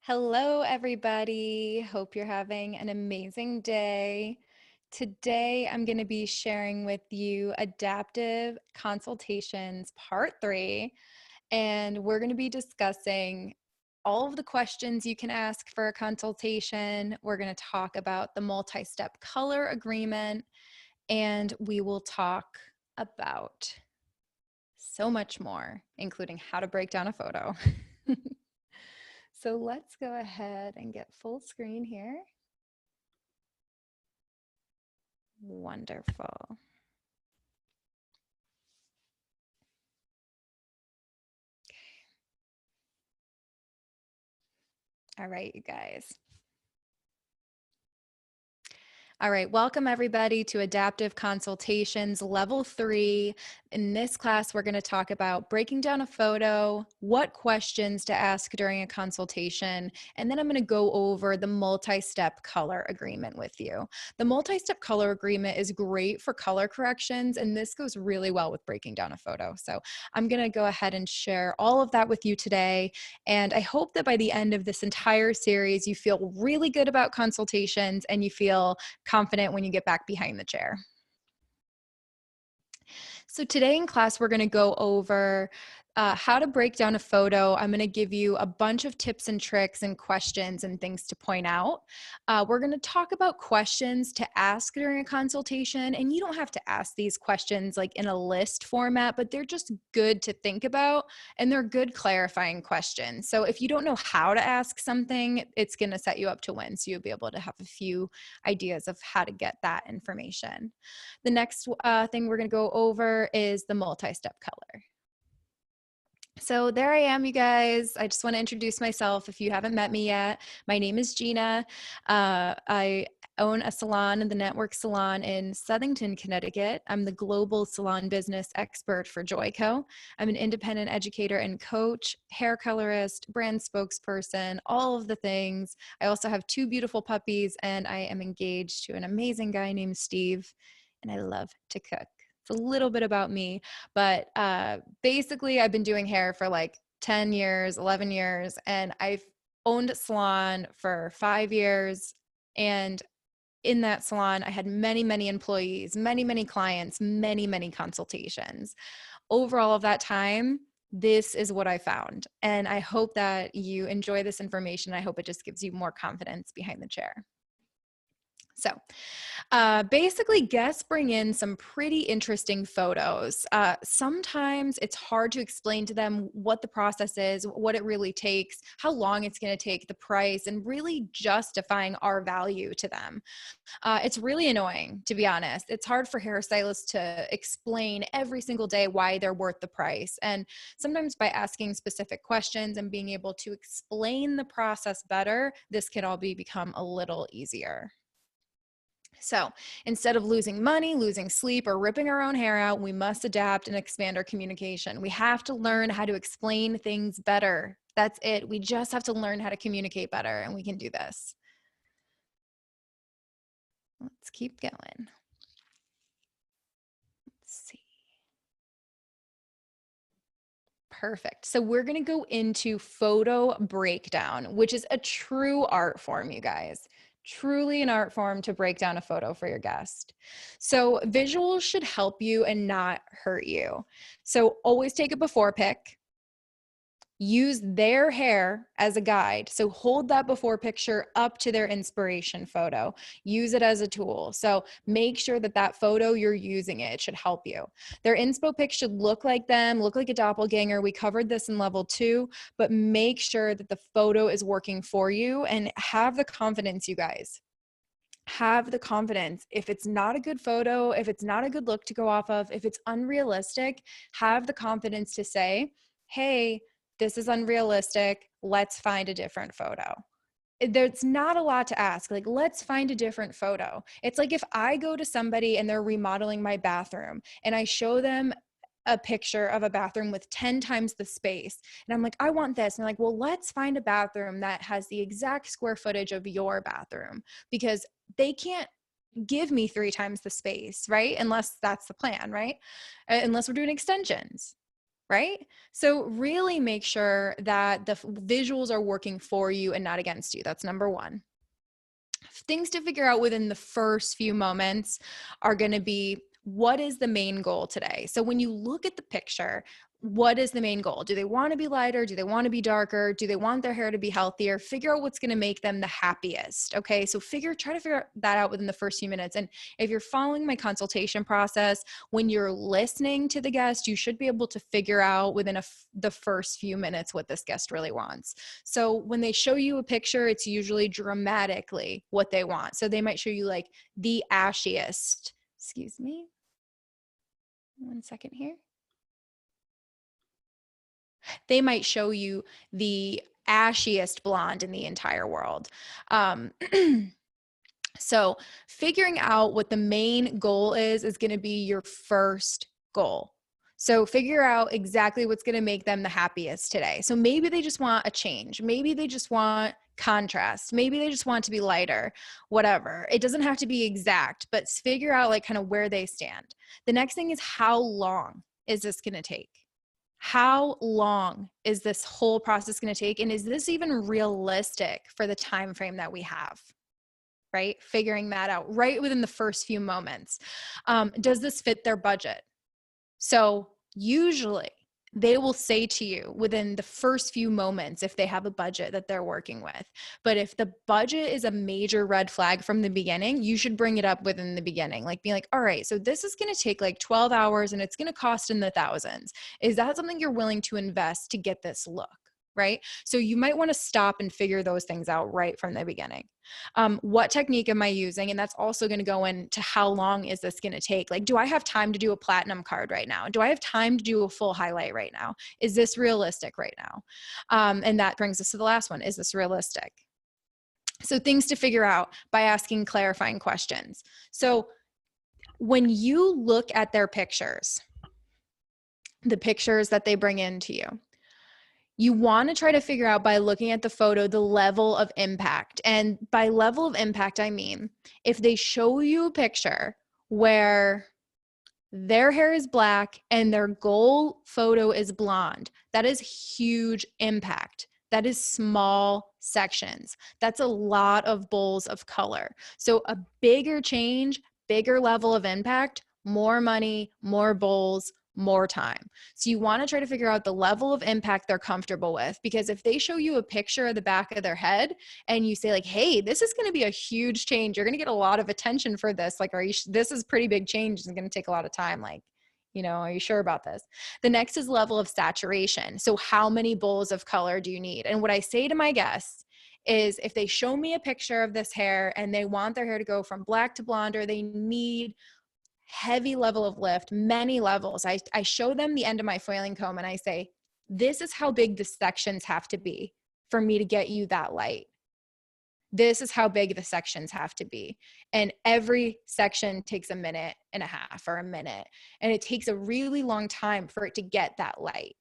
Hello, everybody. Hope you're having an amazing day. Today, I'm going to be sharing with you Adaptive Consultations Part 3, and we're going to be discussing all of the questions you can ask for a consultation. We're going to talk about the multi-step color agreement, and we will talk about so much more, including how to break down a photo. So let's go ahead and get full screen here. Wonderful. All right, you guys. All right, welcome everybody to Adaptive Consultations Level 3. In this class, we're going to talk about breaking down a photo, what questions to ask during a consultation, and then I'm going to go over the multi-step color agreement with you. The multi-step color agreement is great for color corrections, and this goes really well with breaking down a photo. So I'm going to go ahead and share all of that with you today, and I hope that by the end of this entire series, you feel really good about consultations and you feel confident when you get back behind the chair. So today in class, we're going to go over how to break down a photo. I'm going to give you a bunch of tips and tricks and questions and things to point out. We're going to talk about questions to ask during a consultation, and you don't have to ask these questions like in a list format, but they're just good to think about, and they're good clarifying questions. So if you don't know how to ask something, it's going to set you up to win. So you'll be able to have a few ideas of how to get that information. The next thing we're going to go over is the multi-step color. So there I am, you guys. I just want to introduce myself if you haven't met me yet. My name is Gina. I own a salon in the Network Salon in Southington, Connecticut. I'm the global salon business expert for Joico. I'm an independent educator and coach, hair colorist, brand spokesperson, all of the things. I also have 2 beautiful puppies, and I am engaged to an amazing guy named Steve, and I love to cook. It's a little bit about me, but basically I've been doing hair for like 10 years, 11 years, and I've owned a salon for 5 years. And in that salon, I had many, many employees, many, many clients, many, many consultations. Over all of that time, this is what I found. And I hope that you enjoy this information. I hope it just gives you more confidence behind the chair. So basically, guests bring in some pretty interesting photos. Sometimes it's hard to explain to them what the process is, what it really takes, how long it's going to take, the price, and really justifying our value to them. It's really annoying, to be honest. It's hard for hairstylists to explain every single day why they're worth the price. And sometimes by asking specific questions and being able to explain the process better, this can all become a little easier. So instead of losing money, losing sleep, or ripping our own hair out, we must adapt and expand our communication. We have to learn how to explain things better. That's it. We just have to learn how to communicate better, and we can do this. Let's keep going. Let's see. Perfect. So we're going to go into photo breakdown, which is a true art form, you guys. Truly an art form to break down a photo for your guest. So visuals should help you and not hurt you. So always take a before pic. Use their hair as a guide. So hold that before picture up to their inspiration photo. Use it as a tool. So make sure that that photo you're using it should help you. Their inspo pic should look like them, look like a doppelganger. We covered this in level 2, but make sure that the photo is working for you and have the confidence, you guys. Have the confidence. If it's not a good photo, if it's not a good look to go off of, if it's unrealistic, have the confidence to say, hey, this is unrealistic. Let's find a different photo. There's not a lot to ask. Like, let's find a different photo. It's like if I go to somebody and they're remodeling my bathroom and I show them a picture of a bathroom with 10 times the space. And I'm like, I want this. And they're like, well, let's find a bathroom that has the exact square footage of your bathroom, because they can't give me 3 times the space, right? Unless that's the plan, right? Unless we're doing extensions. right? So really make sure that the visuals are working for you and not against you. That's number one. Things to figure out within the first few moments are going to be, what is the main goal today? So when you look at the picture, what is the main goal? Do they want to be lighter? Do they want to be darker? Do they want their hair to be healthier? Figure out what's going to make them the happiest. Okay. So try to figure that out within the first few minutes. And if you're following my consultation process, when you're listening to the guest, you should be able to figure out within the first few minutes what this guest really wants. So when they show you a picture, it's usually dramatically what they want. So they might show you like the ashiest, excuse me, 1 second here. They might show you the ashiest blonde in the entire world. So figuring out what the main goal is going to be your first goal. So figure out exactly what's going to make them the happiest today. So maybe they just want a change. Maybe they just want contrast. Maybe they just want to be lighter, whatever. It doesn't have to be exact, but figure out like kind of where they stand. The next thing is, how long is this going to take? How long is this whole process going to take? And is this even realistic for the time frame that we have? Right? Figuring that out right within the first few moments. Does this fit their budget? So usually they will say to you within the first few moments if they have a budget that they're working with. But if the budget is a major red flag from the beginning, you should bring it up within the beginning. Like be like, all right, so this is going to take like 12 hours and it's going to cost in the thousands. Is that something you're willing to invest to get this look? Right? So you might want to stop and figure those things out right from the beginning. What technique am I using? And that's also going to go into how long is this going to take? Like, do I have time to do a platinum card right now? Do I have time to do a full highlight right now? Is this realistic right now? And that brings us to the last one. Is this realistic? So things to figure out by asking clarifying questions. So when you look at their pictures, the pictures that they bring into you, you want to try to figure out by looking at the photo, the level of impact. And by level of impact, I mean, if they show you a picture where their hair is black and their goal photo is blonde, that is huge impact. That is small sections. That's a lot of bowls of color. So a bigger change, bigger level of impact, more money, more bowls, more time. So you want to try to figure out the level of impact they're comfortable with, because if they show you a picture of the back of their head and you say like, hey, this is going to be a huge change, you're going to get a lot of attention for this. Like, this is pretty big change. It's going to take a lot of time. Like, are you sure about this? The next is level of saturation. So how many bowls of color do you need? And what I say to my guests is, if they show me a picture of this hair and they want their hair to go from black to blonde, or they need heavy level of lift, many levels, I show them the end of my foiling comb and I say, this is how big the sections have to be for me to get you that light. This is how big the sections have to be. And every section takes a minute and a half or a minute. And it takes a really long time for it to get that light.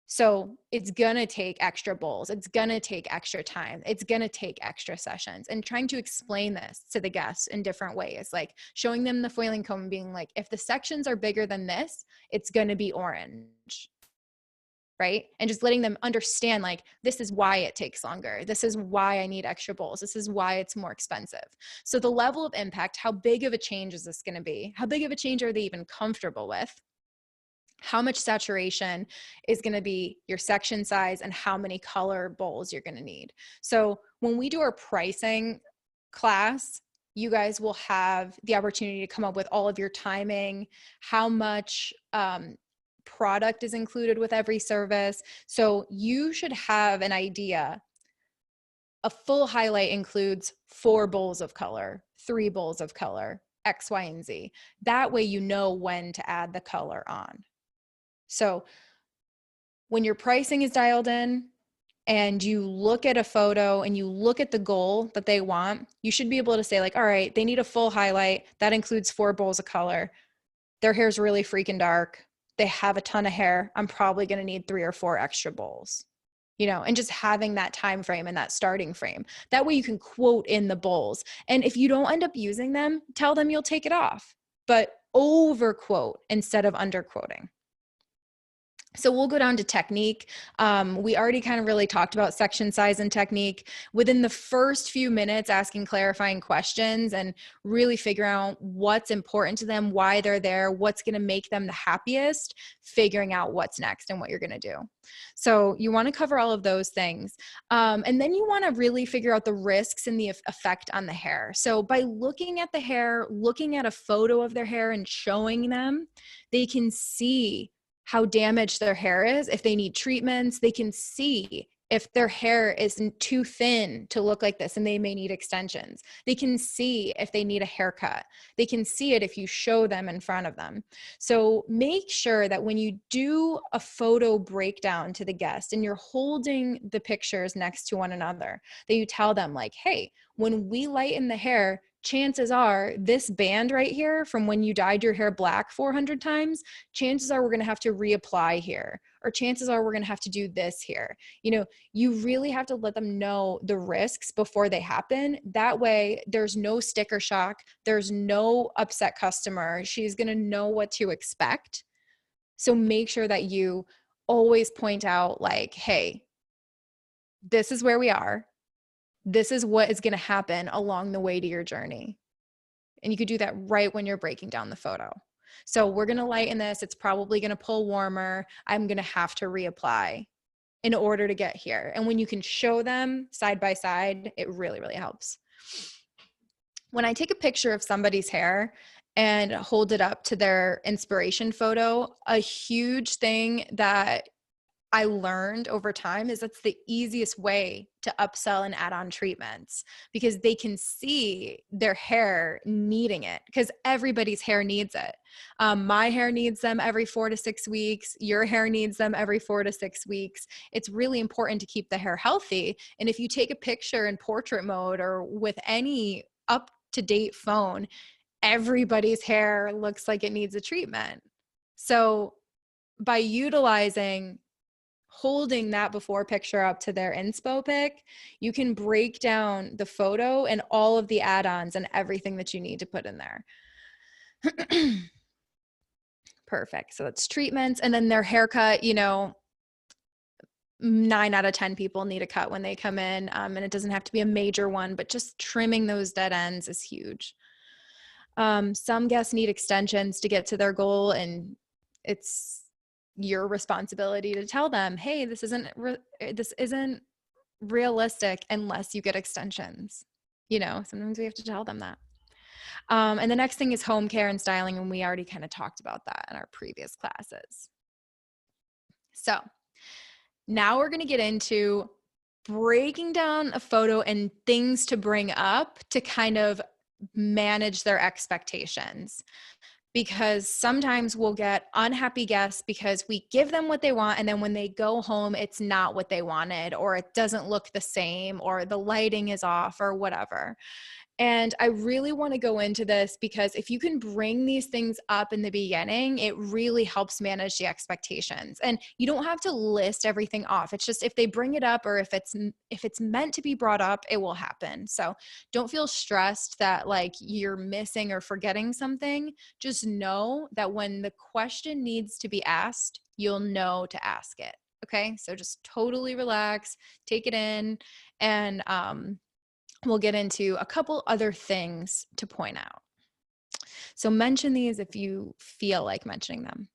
So it's going to take extra bowls. It's going to take extra time. It's going to take extra sessions. And trying to explain this to the guests in different ways, like showing them the foiling comb and being like, if the sections are bigger than this, it's going to be orange. Right? And just letting them understand, like, this is why it takes longer. This is why I need extra bowls. This is why it's more expensive. So the level of impact, how big of a change is this going to be? How big of a change are they even comfortable with? How much saturation is going to be your section size, and how many color bowls you're going to need. So when we do our pricing class, you guys will have the opportunity to come up with all of your timing, how much product is included with every service. So you should have an idea. A full highlight includes 4 bowls of color, 3 bowls of color, X, Y, and Z. That way you know when to add the color on. So when your pricing is dialed in and you look at a photo and you look at the goal that they want, you should be able to say like, all right, they need a full highlight. That includes 4 bowls of color. Their hair's really freaking dark. They have a ton of hair. I'm probably going to need 3 or 4 extra bowls, and just having that time frame and that starting frame. That way you can quote in the bowls. And if you don't end up using them, tell them you'll take it off, but over quote instead of under quoting. So we'll go down to technique. We already kind of really talked about section size and technique. Within the first few minutes, asking clarifying questions and really figuring out what's important to them, why they're there, what's going to make them the happiest, figuring out what's next and what you're going to do. So you want to cover all of those things. And then you want to really figure out the risks and the effect on the hair. So by looking at the hair, looking at a photo of their hair and showing them, they can see how damaged their hair is. If they need treatments, they can see if their hair is too thin to look like this and they may need extensions. They can see if they need a haircut. They can see it if you show them in front of them. So make sure that when you do a photo breakdown to the guest and you're holding the pictures next to one another, that you tell them like, hey, when we lighten the hair, chances are this band right here from when you dyed your hair black 400 times, chances are we're going to have to reapply here, or chances are we're going to have to do this here. You know, you really have to let them know the risks before they happen. That way there's no sticker shock. There's no upset customer. She's going to know what to expect. So make sure that you always point out like, hey, this is where we are. This is what is going to happen along the way to your journey. And you could do that right when you're breaking down the photo. So we're going to lighten this. It's probably going to pull warmer. I'm going to have to reapply in order to get here. And when you can show them side by side, it really, really helps. When I take a picture of somebody's hair and hold it up to their inspiration photo, a huge thing that I learned over time is that's the easiest way to upsell and add on treatments, because they can see their hair needing it, because everybody's hair needs it. My hair needs them every 4 to 6 weeks. Your hair needs them every 4 to 6 weeks. It's really important to keep the hair healthy. And if you take a picture in portrait mode or with any up-to-date phone, everybody's hair looks like it needs a treatment. So by holding that before picture up to their inspo pic, you can break down the photo and all of the add-ons and everything that you need to put in there. Perfect. So it's treatments, and then their haircut, 9 out of 10 people need a cut when they come in. And it doesn't have to be a major one, but just trimming those dead ends is huge. Some guests need extensions to get to their goal, and it's your responsibility to tell them, hey, this isn't realistic unless you get extensions. Sometimes we have to tell them that. And the next thing is home care and styling, and we already kind of talked about that in our previous classes. So now we're going to get into breaking down a photo and things to bring up to kind of manage their expectations. Because sometimes we'll get unhappy guests because we give them what they want, and then when they go home, it's not what they wanted, or it doesn't look the same, or the lighting is off, or whatever. And I really want to go into this because if you can bring these things up in the beginning, it really helps manage the expectations. And you don't have to list everything off. It's just if they bring it up, or if it's meant to be brought up, it will happen. So don't feel stressed that like you're missing or forgetting something. Just know that when the question needs to be asked, you'll know to ask it. Okay? So just totally relax, take it in, and we'll get into a couple other things to point out. So mention these if you feel like mentioning them.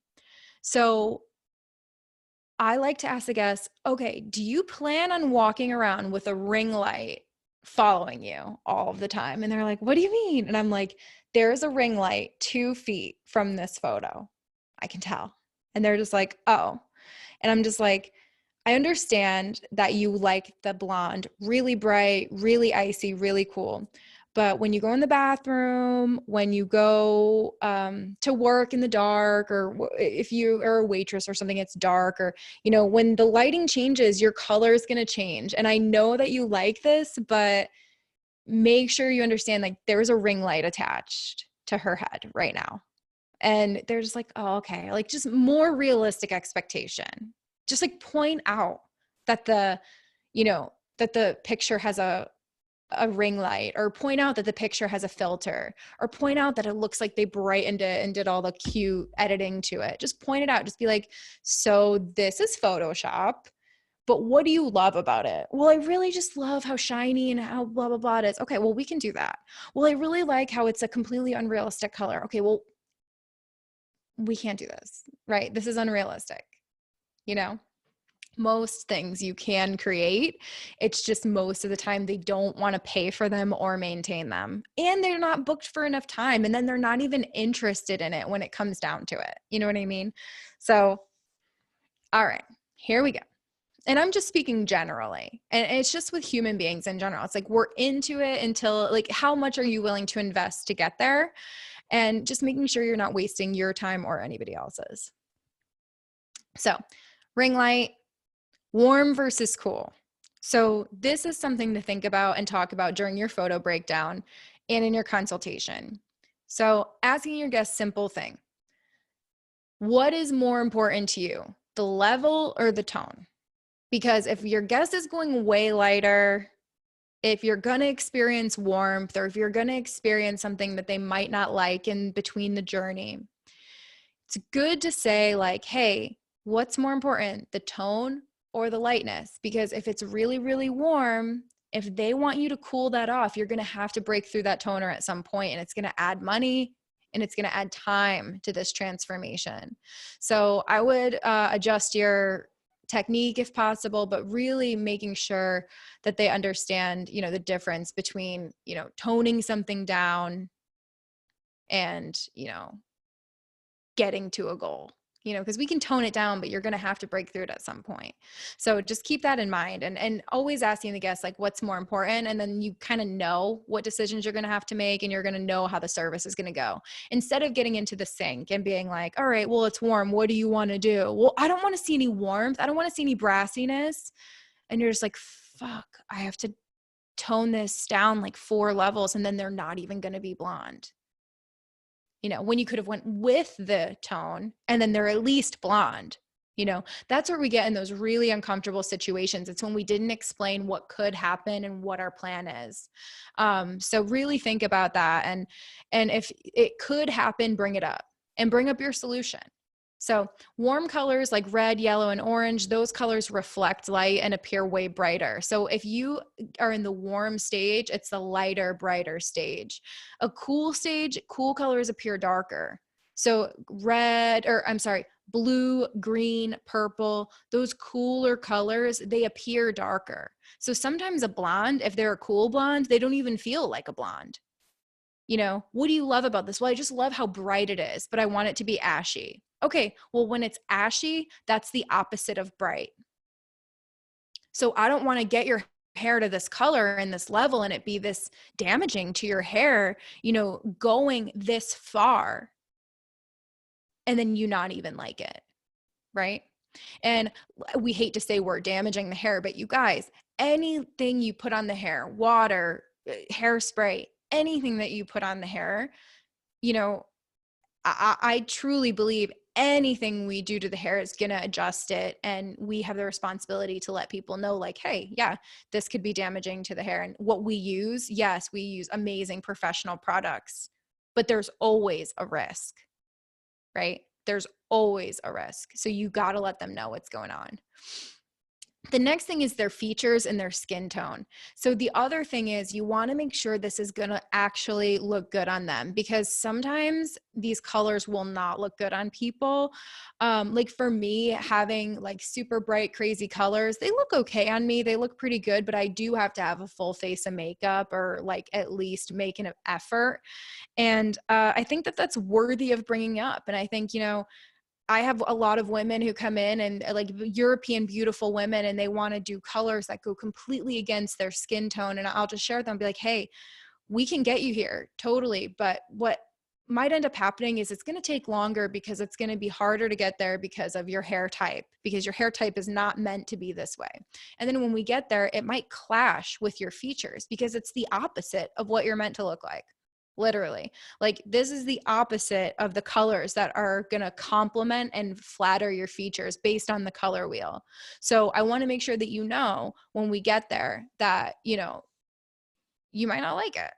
So I like to ask the guests, okay, do you plan on walking around with a ring light following you all of the time? And they're like, what do you mean? And I'm like, there's a ring light 2 feet from this photo. I can tell. And they're just like, oh. And I'm just like, I understand that you like the blonde, really bright, really icy, really cool. But when you go in the bathroom, when you go to work in the dark, or if you are a waitress or something, it's dark, or, when the lighting changes, your color is going to change. And I know that you like this, but make sure you understand, like, there's a ring light attached to her head right now. And they're just like, oh, okay. Like, just more realistic expectation. Just like point out that the picture has a a ring light, or point out that the picture has a filter, or point out that it looks like they brightened it and did all the cute editing to it. Just point it out. Just be like, so this is Photoshop, but what do you love about it? Well, I really just love how shiny and how blah, blah, blah it is. Okay, well, we can do that. Well, I really like how it's a completely unrealistic color. Okay, well, we can't do this, right? This is unrealistic, you know? Most things you can create. It's just most of the time they don't want to pay for them or maintain them. And they're not booked for enough time. And then they're not even interested in it when it comes down to it. You know what I mean? So, all right, here we go. And I'm just speaking generally. And it's just with human beings in general. It's like we're into it until, like, how much are you willing to invest to get there? And just making sure you're not wasting your time or anybody else's. So, ring light, warm versus cool. So this is something to think about and talk about during your photo breakdown and in your consultation. So asking your guests simple thing. What is more important to you, the level or the tone? Because if your guest is going way lighter, if you're going to experience warmth, or if you're going to experience something that they might not like in between the journey, it's good to say like, hey, what's more important, the tone or the lightness? Because if it's really, really warm, if they want you to cool that off, you're going to have to break through that toner at some point, and it's going to add money and it's going to add time to this transformation. So I would adjust your technique if possible, but really making sure that they understand, you know, the difference between, you know, toning something down and, you know, getting to a goal, you know, because we can tone it down, but you're going to have to break through it at some point. So just keep that in mind, and always asking the guests, like, what's more important? And then you kind of know what decisions you're going to have to make, and you're going to know how the service is going to go, instead of getting into the sink and being like, all right, well, it's warm. What do you want to do? Well, I don't want to see any warmth. I don't want to see any brassiness. And you're just like, fuck, I have to tone this down like 4 levels, and then they're not even going to be blonde. You know, when you could have went with the tone and then they're at least blonde. You know, that's where we get in those really uncomfortable situations. It's when we didn't explain what could happen and what our plan is. So really think about that. And if it could happen, bring it up and bring up your solution. So warm colors like red, yellow, and orange, those colors reflect light and appear way brighter. So if you are in the warm stage, it's the lighter, brighter stage. A cool stage, cool colors appear darker. So blue, green, purple, those cooler colors, they appear darker. So sometimes a blonde, if they're a cool blonde, they don't even feel like a blonde. You know, what do you love about this? Well, I just love how bright it is, but I want it to be ashy. Okay, well, when it's ashy, that's the opposite of bright. So I don't want to get your hair to this color and this level and it be this damaging to your hair, you know, going this far and then you not even like it, right? And we hate to say we're damaging the hair, but you guys, anything you put on the hair, water, hairspray, anything that you put on the hair, you know, I truly believe anything we do to the hair is going to adjust it. And we have the responsibility to let people know, like, hey, yeah, this could be damaging to the hair. And what we use, yes, we use amazing professional products, but there's always a risk, right? There's always a risk. So you got to let them know what's going on. The next thing is their features and their skin tone. So the other thing is you want to make sure this is going to actually look good on them, because sometimes these colors will not look good on people. Like for me, having like super bright, crazy colors, they look okay on me. They look pretty good, but I do have to have a full face of makeup, or like at least make an effort. And I think that that's worthy of bringing up. And I think, you know, I have a lot of women who come in and like European beautiful women, and they want to do colors that go completely against their skin tone. And I'll just share with them, be like, hey, we can get you here totally. But what might end up happening is it's going to take longer, because it's going to be harder to get there because of your hair type, because your hair type is not meant to be this way. And then when we get there, it might clash with your features because it's the opposite of what you're meant to look like. Literally, like this is the opposite of the colors that are going to complement and flatter your features based on the color wheel. So I want to make sure that, you know, when we get there that, you know, you might not like it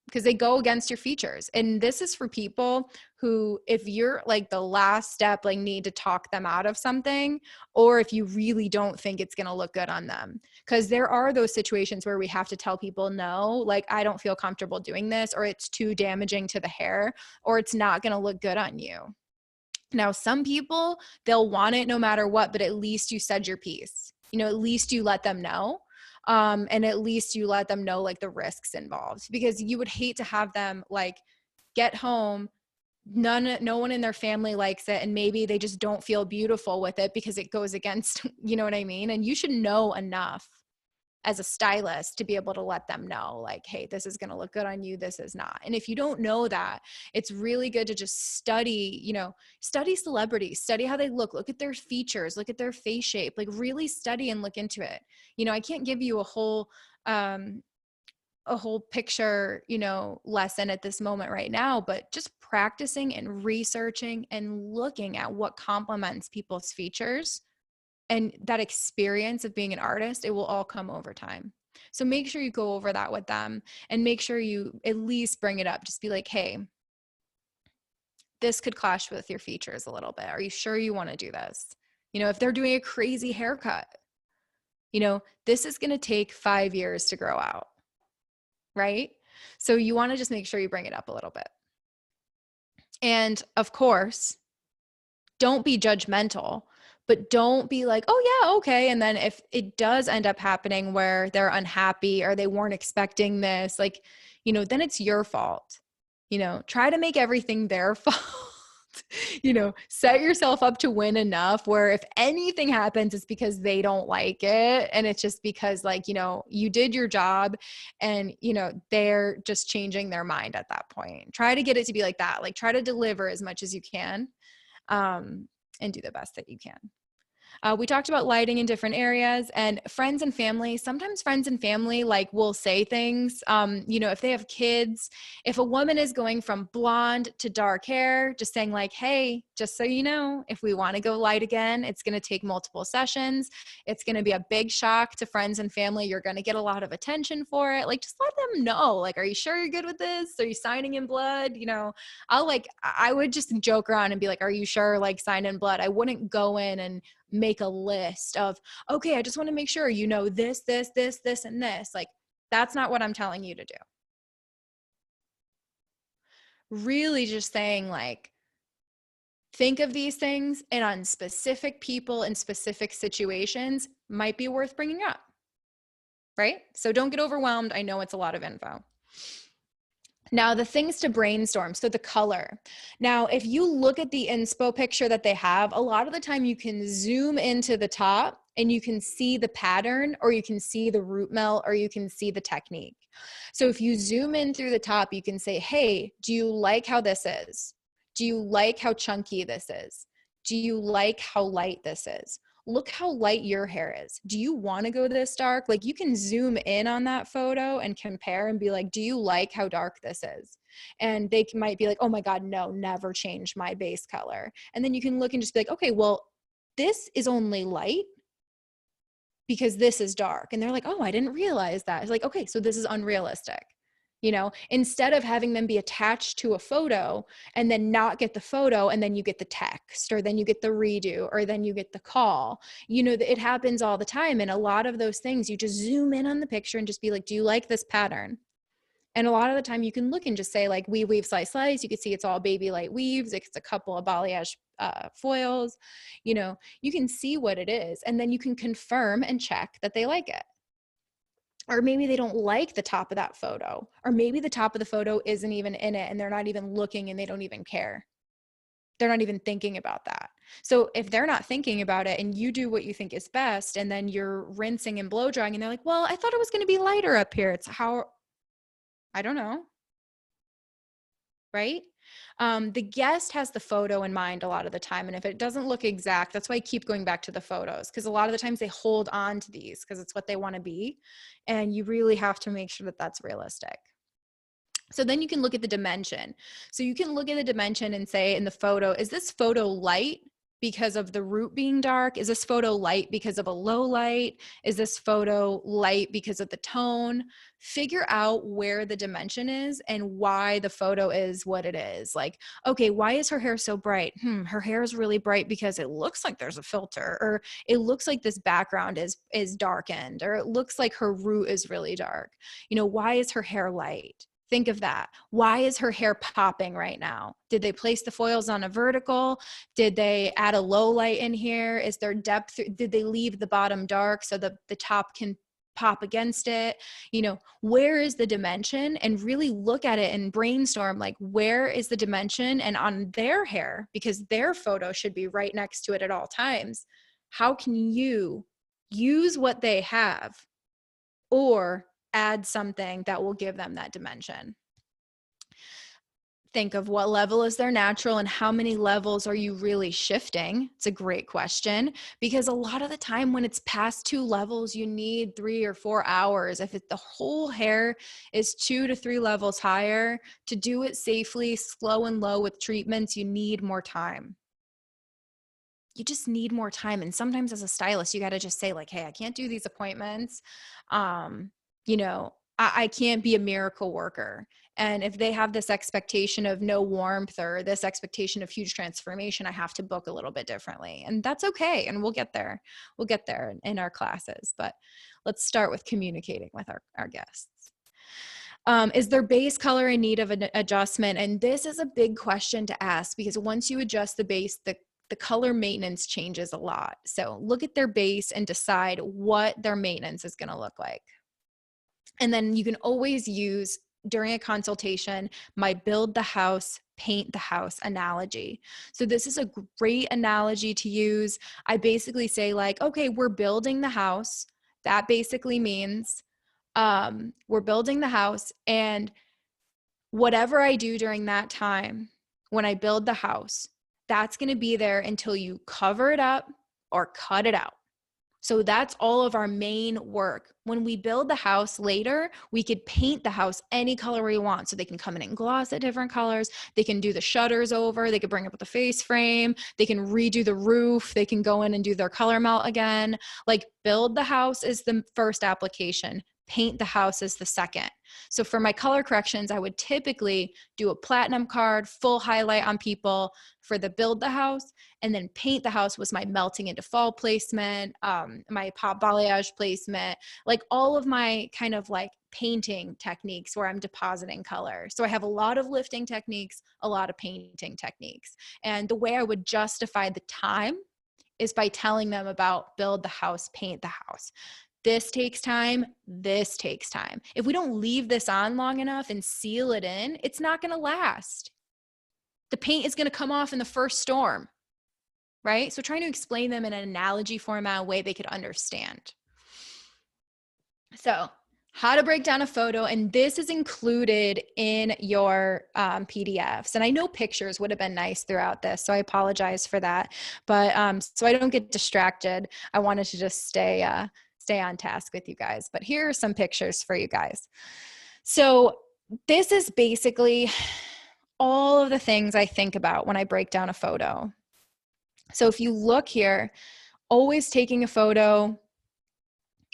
because they go against your features. And this is for people who, if you're like the last step, like need to talk them out of something, or if you really don't think it's going to look good on them. Because there are those situations where we have to tell people, no, like, I don't feel comfortable doing this, or it's too damaging to the hair, or it's not going to look good on you. Now, some people, they'll want it no matter what, but at least you said your piece. At least you let them know. And at least you let them know like the risks involved, because you would hate to have them like get home, no one in their family likes it, and maybe they just don't feel beautiful with it because it goes against, you know what I mean? And you should know enough as a stylist to be able to let them know like, hey, this is going to look good on you, this is not. And if you don't know that, it's really good to just study celebrities, study how they look at their features, look at their face shape, like really study and look into it. I can't give you a whole picture, lesson at this moment right now, but just practicing and researching and looking at what complements people's features and that experience of being an artist, it will all come over time. So make sure you go over that with them, and make sure you at least bring it up. Just be like, hey, this could clash with your features a little bit. Are you sure you want to do this? If they're doing a crazy haircut, this is going to take 5 years to grow out, right? So you want to just make sure you bring it up a little bit. And of course, don't be judgmental, but don't be like, oh yeah, okay. And then if it does end up happening where they're unhappy or they weren't expecting this, like, then it's your fault. Try to make everything their fault. Set yourself up to win enough where if anything happens, it's because they don't like it. And it's just because like, you did your job and, they're just changing their mind at that point. Try to get it to be like that. Like, try to deliver as much as you can. And do the best that you can. We talked about lighting in different areas, and friends and family. Sometimes friends and family like will say things, if they have kids, if a woman is going from blonde to dark hair, just saying like, hey, just so you know, if we want to go light again, it's going to take multiple sessions. It's going to be a big shock to friends and family. You're going to get a lot of attention for it. Like, just let them know, like, are you sure you're good with this? Are you signing in blood? I would just joke around and be like, are you sure? Like, sign in blood. I wouldn't go in and make a list of, okay, I just want to make sure this, this, and this. Like, that's not what I'm telling you to do. Really just saying like, think of these things, and on specific people and specific situations might be worth bringing up, right? So don't get overwhelmed. I know it's a lot of info. Now, the things to brainstorm. So the color. Now, if you look at the inspo picture that they have, a lot of the time you can zoom into the top and you can see the pattern, or you can see the root melt, or you can see the technique. So if you zoom in through the top, you can say, hey, do you like how this is? Do you like how chunky this is? Do you like how light this is? Look how light your hair is. Do you want to go this dark? Like, you can zoom in on that photo and compare and be like, do you like how dark this is? And they might be like, oh my God, no, never change my base color. And then you can look and just be like, okay, well, this is only light because this is dark. And they're like, oh, I didn't realize that. It's like, okay, so this is unrealistic. Instead of having them be attached to a photo and then not get the photo, and then you get the text, or then you get the redo, or then you get the call, it happens all the time. And a lot of those things, you just zoom in on the picture and just be like, do you like this pattern? And a lot of the time you can look and just say like, weave, slice. You can see it's all baby light weaves. It's a couple of balayage foils. You can see what it is, and then you can confirm and check that they like it. Or maybe they don't like the top of that photo, or maybe the top of the photo isn't even in it and they're not even looking and they don't even care. They're not even thinking about that. So if they're not thinking about it and you do what you think is best, and then you're rinsing and blow drying and they're like, well, I thought it was going to be lighter up here. It's how, I don't know. Right? The guest has the photo in mind a lot of the time. And if it doesn't look exact, that's why I keep going back to the photos, because a lot of the times they hold on to these because it's what they want to be. And you really have to make sure that that's realistic. So then you can look at the dimension. So you can look at the dimension and say in the photo, is this photo light because of the root being dark? Is this photo light because of a low light? Is this photo light because of the tone? Figure out where the dimension is and why the photo is what it is. Like, okay, why is her hair so bright? Her hair is really bright because it looks like there's a filter, or it looks like this background is darkened, or it looks like her root is really dark. Why is her hair light? Think of that. Why is her hair popping right now? Did they place the foils on a vertical? Did they add a low light in here? Is there depth? Did they leave the bottom dark so the top can pop against it? Where is the dimension? And really look at it and brainstorm, like, where is the dimension? And on their hair, because their photo should be right next to it at all times, how can you use what they have or add something that will give them that dimension? Think of what level is their natural and how many levels are you really shifting? It's a great question, because a lot of the time when it's past 2 levels, you need 3 or 4 hours. If the whole hair is 2 to 3 levels higher, to do it safely, slow and low with treatments, you need more time. You just need more time. And sometimes as a stylist, you got to just say, like, hey, I can't do these appointments. I can't be a miracle worker. And if they have this expectation of no warmth or this expectation of huge transformation, I have to book a little bit differently. And that's okay. And we'll get there. We'll get there in our classes. But let's start with communicating with our guests. Is their base color in need of an adjustment? And this is a big question to ask, because once you adjust the base, the color maintenance changes a lot. So look at their base and decide what their maintenance is going to look like. And then you can always use, during a consultation, my build the house, paint the house analogy. So this is a great analogy to use. I basically say, like, okay, we're building the house. That basically means we're building the house, and whatever I do during that time, when I build the house, that's going to be there until you cover it up or cut it out. So that's all of our main work. When we build the house later, we could paint the house any color we want. So they can come in and gloss at different colors. They can do the shutters over. They could bring up the face frame. They can redo the roof. They can go in and do their color melt again. Like, build the house is the first application. Paint the house is the second. So for my color corrections, I would typically do a platinum card, full highlight on people for the build the house, and then paint the house was my melting into fall placement, my pop balayage placement, like all of my kind of like painting techniques where I'm depositing color. So I have a lot of lifting techniques, a lot of painting techniques. And the way I would justify the time is by telling them about build the house, paint the house. This takes time. This takes time. If we don't leave this on long enough and seal it in, it's not going to last. The paint is going to come off in the first storm, right? So trying to explain them in an analogy format, a way they could understand. So how to break down a photo, and this is included in your PDFs. And I know pictures would have been nice throughout this, so I apologize for that. But so I don't get distracted, I wanted to just stay on task with you guys. But here are some pictures for you guys. So this is basically all of the things I think about when I break down a photo. So if you look here, always taking a photo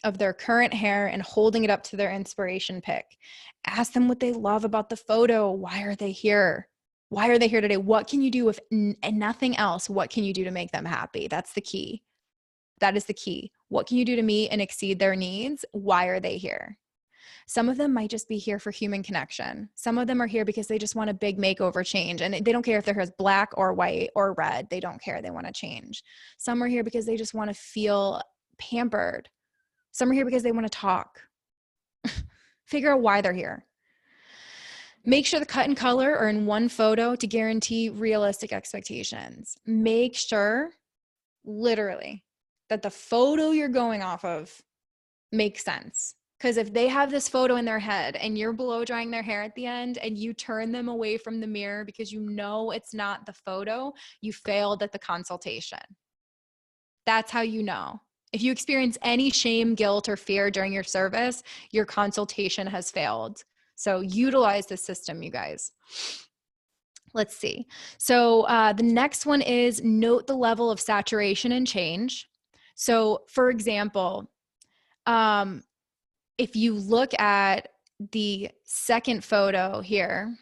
of their current hair and holding it up to their inspiration pic. Ask them what they love about the photo. Why are they here? Why are they here today? What can you do if nothing else? What can you do to make them happy? That's the key. That is the key. What can you do to meet and exceed their needs? Why are they here? Some of them might just be here for human connection. Some of them are here because they just want a big makeover change, and they don't care if their hair is black or white or red. They don't care. They want to change. Some are here because they just want to feel pampered. Some are here because they want to talk. Figure out why they're here. Make sure the cut and color are in one photo to guarantee realistic expectations. Make sure, literally, that the photo you're going off of makes sense. Because if they have this photo in their head and you're blow drying their hair at the end and you turn them away from the mirror because you know it's not the photo, you failed at the consultation. That's how you know. If you experience any shame, guilt, or fear during your service, your consultation has failed. So utilize the system, you guys. Let's see. So the next one is note the level of saturation and change. So for example, if you look at the second photo here,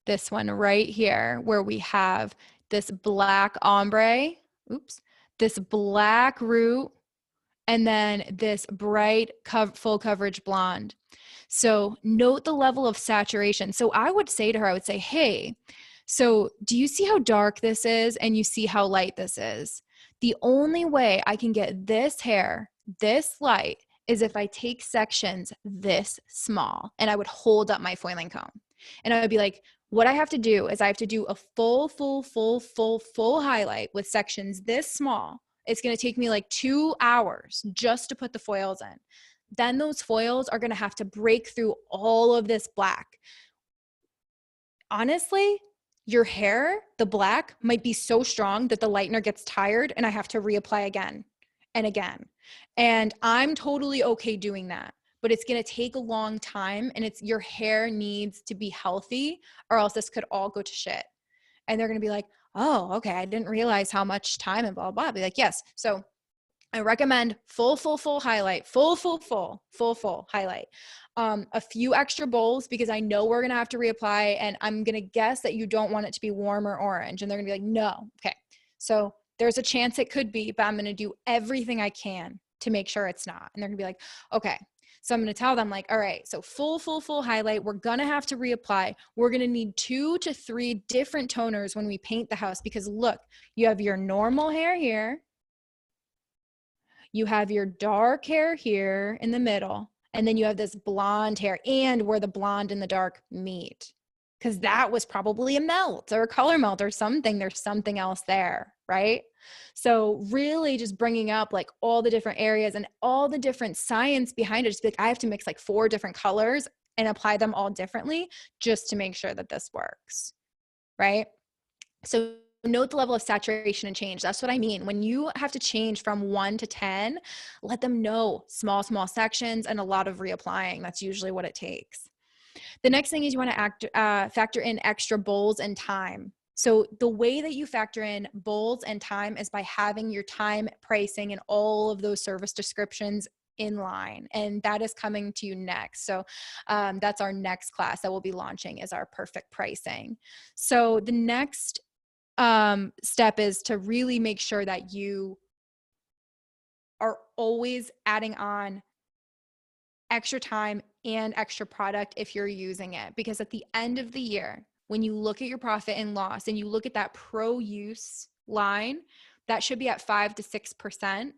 this one right here, where we have this black ombre, this black root, and then this bright full coverage blonde. So note the level of saturation. So I would say to her, I would say, hey, so do you see how dark this is? And you see how light this is? The only way I can get this hair this light is if I take sections this small, and I would hold up my foiling comb. And I would be like, what I have to do is I have to do a full highlight with sections this small. It's going to take me like 2 hours just to put the foils in. Then those foils are going to have to break through all of this black. Honestly, your hair, the black, might be so strong that the lightener gets tired and I have to reapply again and again. And I'm totally okay doing that, but it's going to take a long time, and your hair needs to be healthy, or else this could all go to shit. And they're going to be like, oh, okay, I didn't realize how much time and blah, blah. I'll be like, yes. So I recommend full highlight, full highlight. A few extra bowls, because I know we're going to have to reapply, and I'm going to guess that you don't want it to be warm or orange. And they're going to be like, no. Okay. So there's a chance it could be, but I'm going to do everything I can to make sure it's not. And they're going to be like, okay. So I'm going to tell them like, all right, so full highlight. We're going to have to reapply. We're going to need 2 to 3 different toners when we paint the house, because look, you have your normal hair here. You have your dark hair here in the middle, and then you have this blonde hair, and where the blonde and the dark meet, because that was probably a melt or a color melt or something. There's something else there, right? So really just bringing up like all the different areas and all the different science behind it. Just be like, I have to mix like 4 different colors and apply them all differently just to make sure that this works, right? So note the level of saturation and change. That's what I mean. When you have to change from 1 to 10, let them know small sections and a lot of reapplying. That's usually what it takes. The next thing is you want to factor in extra bowls and time. So the way that you factor in bowls and time is by having your time, pricing, and all of those service descriptions in line. And that is coming to you next. So that's our next class that we'll be launching, is our perfect pricing. So the next step is to really make sure that you are always adding on extra time and extra product if you're using it. Because at the end of the year, when you look at your profit and loss and you look at that pro use line, that should be at 5 to 6%.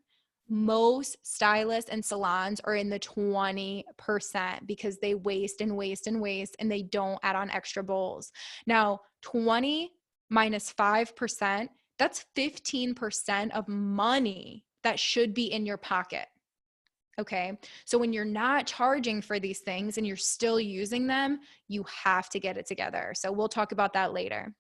Most stylists and salons are in the 20% because they waste and they don't add on extra bowls. Now, 20 minus 5%, that's 15% of money that should be in your pocket. Okay. So when you're not charging for these things and you're still using them, you have to get it together. So we'll talk about that later.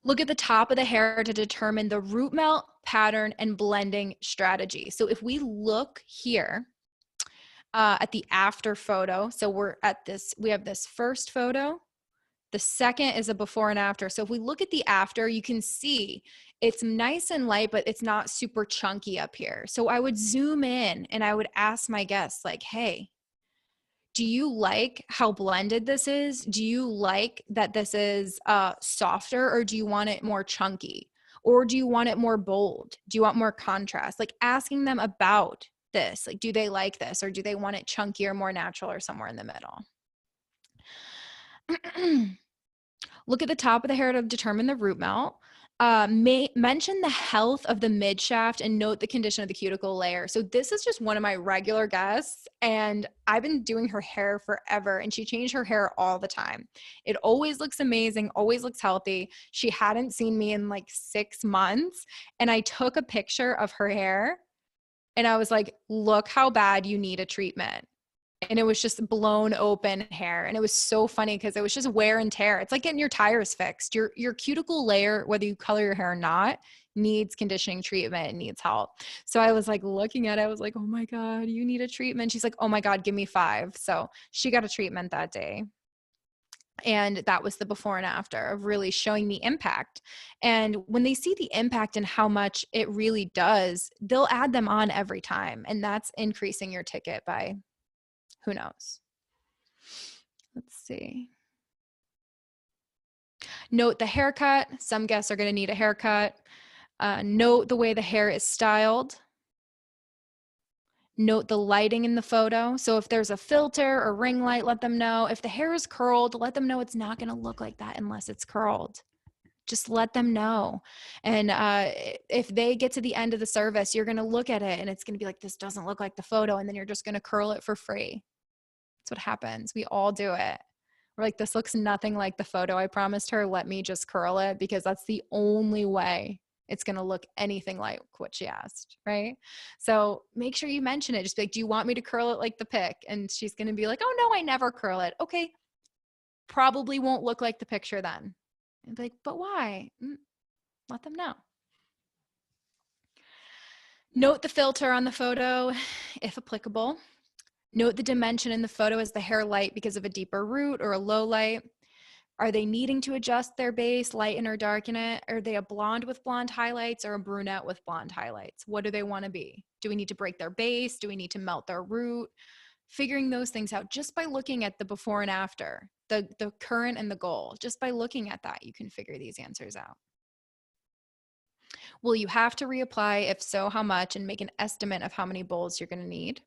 Look at the top of the hair to determine the root melt, pattern, and blending strategy. So if we look here at the after photo, so we have this first photo. The second is a before and after. So if we look at the after, you can see it's nice and light, but it's not super chunky up here. So I would zoom in and I would ask my guests like, hey, do you like how blended this is? Do you like that this is softer, or do you want it more chunky? Or do you want it more bold? Do you want more contrast? Like asking them about this. Like, do they like this, or do they want it chunky or more natural or somewhere in the middle? Look at the top of the hair to determine the root melt. Mention the health of the mid shaft and note the condition of the cuticle layer. So this is just one of my regular guests, and I've been doing her hair forever, and she changed her hair all the time. It always looks amazing, always looks healthy. She hadn't seen me in like 6 months, and I took a picture of her hair and I was like, look how bad you need a treatment. And it was just blown open hair. And it was so funny because it was just wear and tear. It's like getting your tires fixed. Your cuticle layer, whether you color your hair or not, needs conditioning treatment and needs help. So I was like looking at it, I was like, oh my God, you need a treatment. She's like, oh my God, give me 5. So she got a treatment that day. And that was the before and after of really showing the impact. And when they see the impact and how much it really does, they'll add them on every time. And that's increasing your ticket by who knows. Let's see. Note the haircut. Some guests are going to need a haircut. Note the way the hair is styled. Note the lighting in the photo. So if there's a filter or ring light, let them know. If the hair is curled, let them know it's not going to look like that unless it's curled. Just let them know. And if they get to the end of the service, you're going to look at it and it's going to be like, this doesn't look like the photo. And then you're just going to curl it for free. That's what happens. We all do it. We're like, this looks nothing like the photo I promised her. Let me just curl it, because that's the only way it's going to look anything like what she asked, right? So make sure you mention it. Just be like, do you want me to curl it like the pic? And she's going to be like, oh no, I never curl it. Okay. Probably won't look like the picture then. And be like, but why? Let them know. Note the filter on the photo, if applicable. Note the dimension in the photo. Is the hair light because of a deeper root or a low light? Are they needing to adjust their base, lighten or darken it? Are they a blonde with blonde highlights or a brunette with blonde highlights? What do they want to be? Do we need to break their base? Do we need to melt their root? Figuring those things out just by looking at the before and after, the current and the goal. Just by looking at that, you can figure these answers out. Will you have to reapply? If so, how much? And make an estimate of how many bowls you're going to need.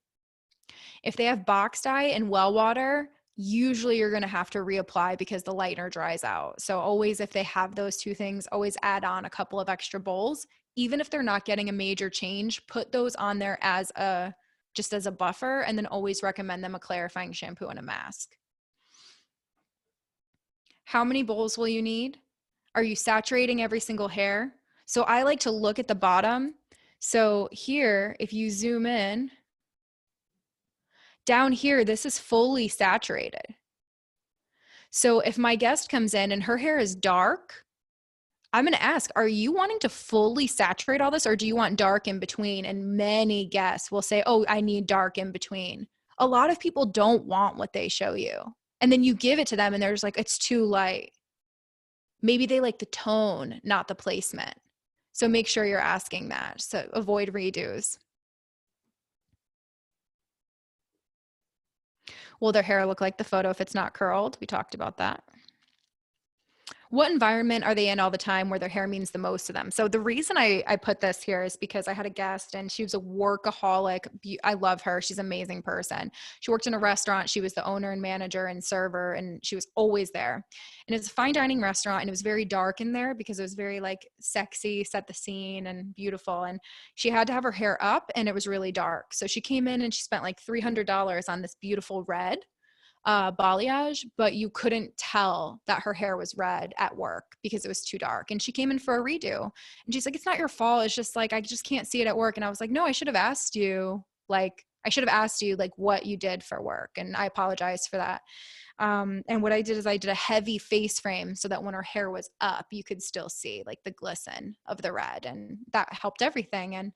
If they have box dye and well water, usually you're going to have to reapply because the lightener dries out. So always, if they have those two things, always add on a couple of extra bowls. Even if they're not getting a major change, put those on there as just as a buffer, and then always recommend them a clarifying shampoo and a mask. How many bowls will you need? Are you saturating every single hair? So I like to look at the bottom. So here, if you zoom in, down here, this is fully saturated. So if my guest comes in and her hair is dark, I'm going to ask, are you wanting to fully saturate all this, or do you want dark in between? And many guests will say, oh, I need dark in between. A lot of people don't want what they show you. And then you give it to them and they're just like, it's too light. Maybe they like the tone, not the placement. So make sure you're asking that. So avoid redos. Will their hair look like the photo if it's not curled? We talked about that. What environment are they in all the time where their hair means the most to them? So the reason I put this here is because I had a guest and she was a workaholic. I love her. She's an amazing person. She worked in a restaurant. She was the owner and manager and server, and she was always there. And it's a fine dining restaurant, and it was very dark in there because it was very like sexy, set the scene and beautiful. And she had to have her hair up and it was really dark. So she came in and she spent like $300 on this beautiful red balayage, but you couldn't tell that her hair was red at work because it was too dark. And she came in for a redo and she's like, it's not your fault. It's just like, I just can't see it at work. And I was like, no, I should have asked you like what you did for work. And I apologize for that. And what I did is I did a heavy face frame so that when her hair was up, you could still see like the glisten of the red, and that helped everything. And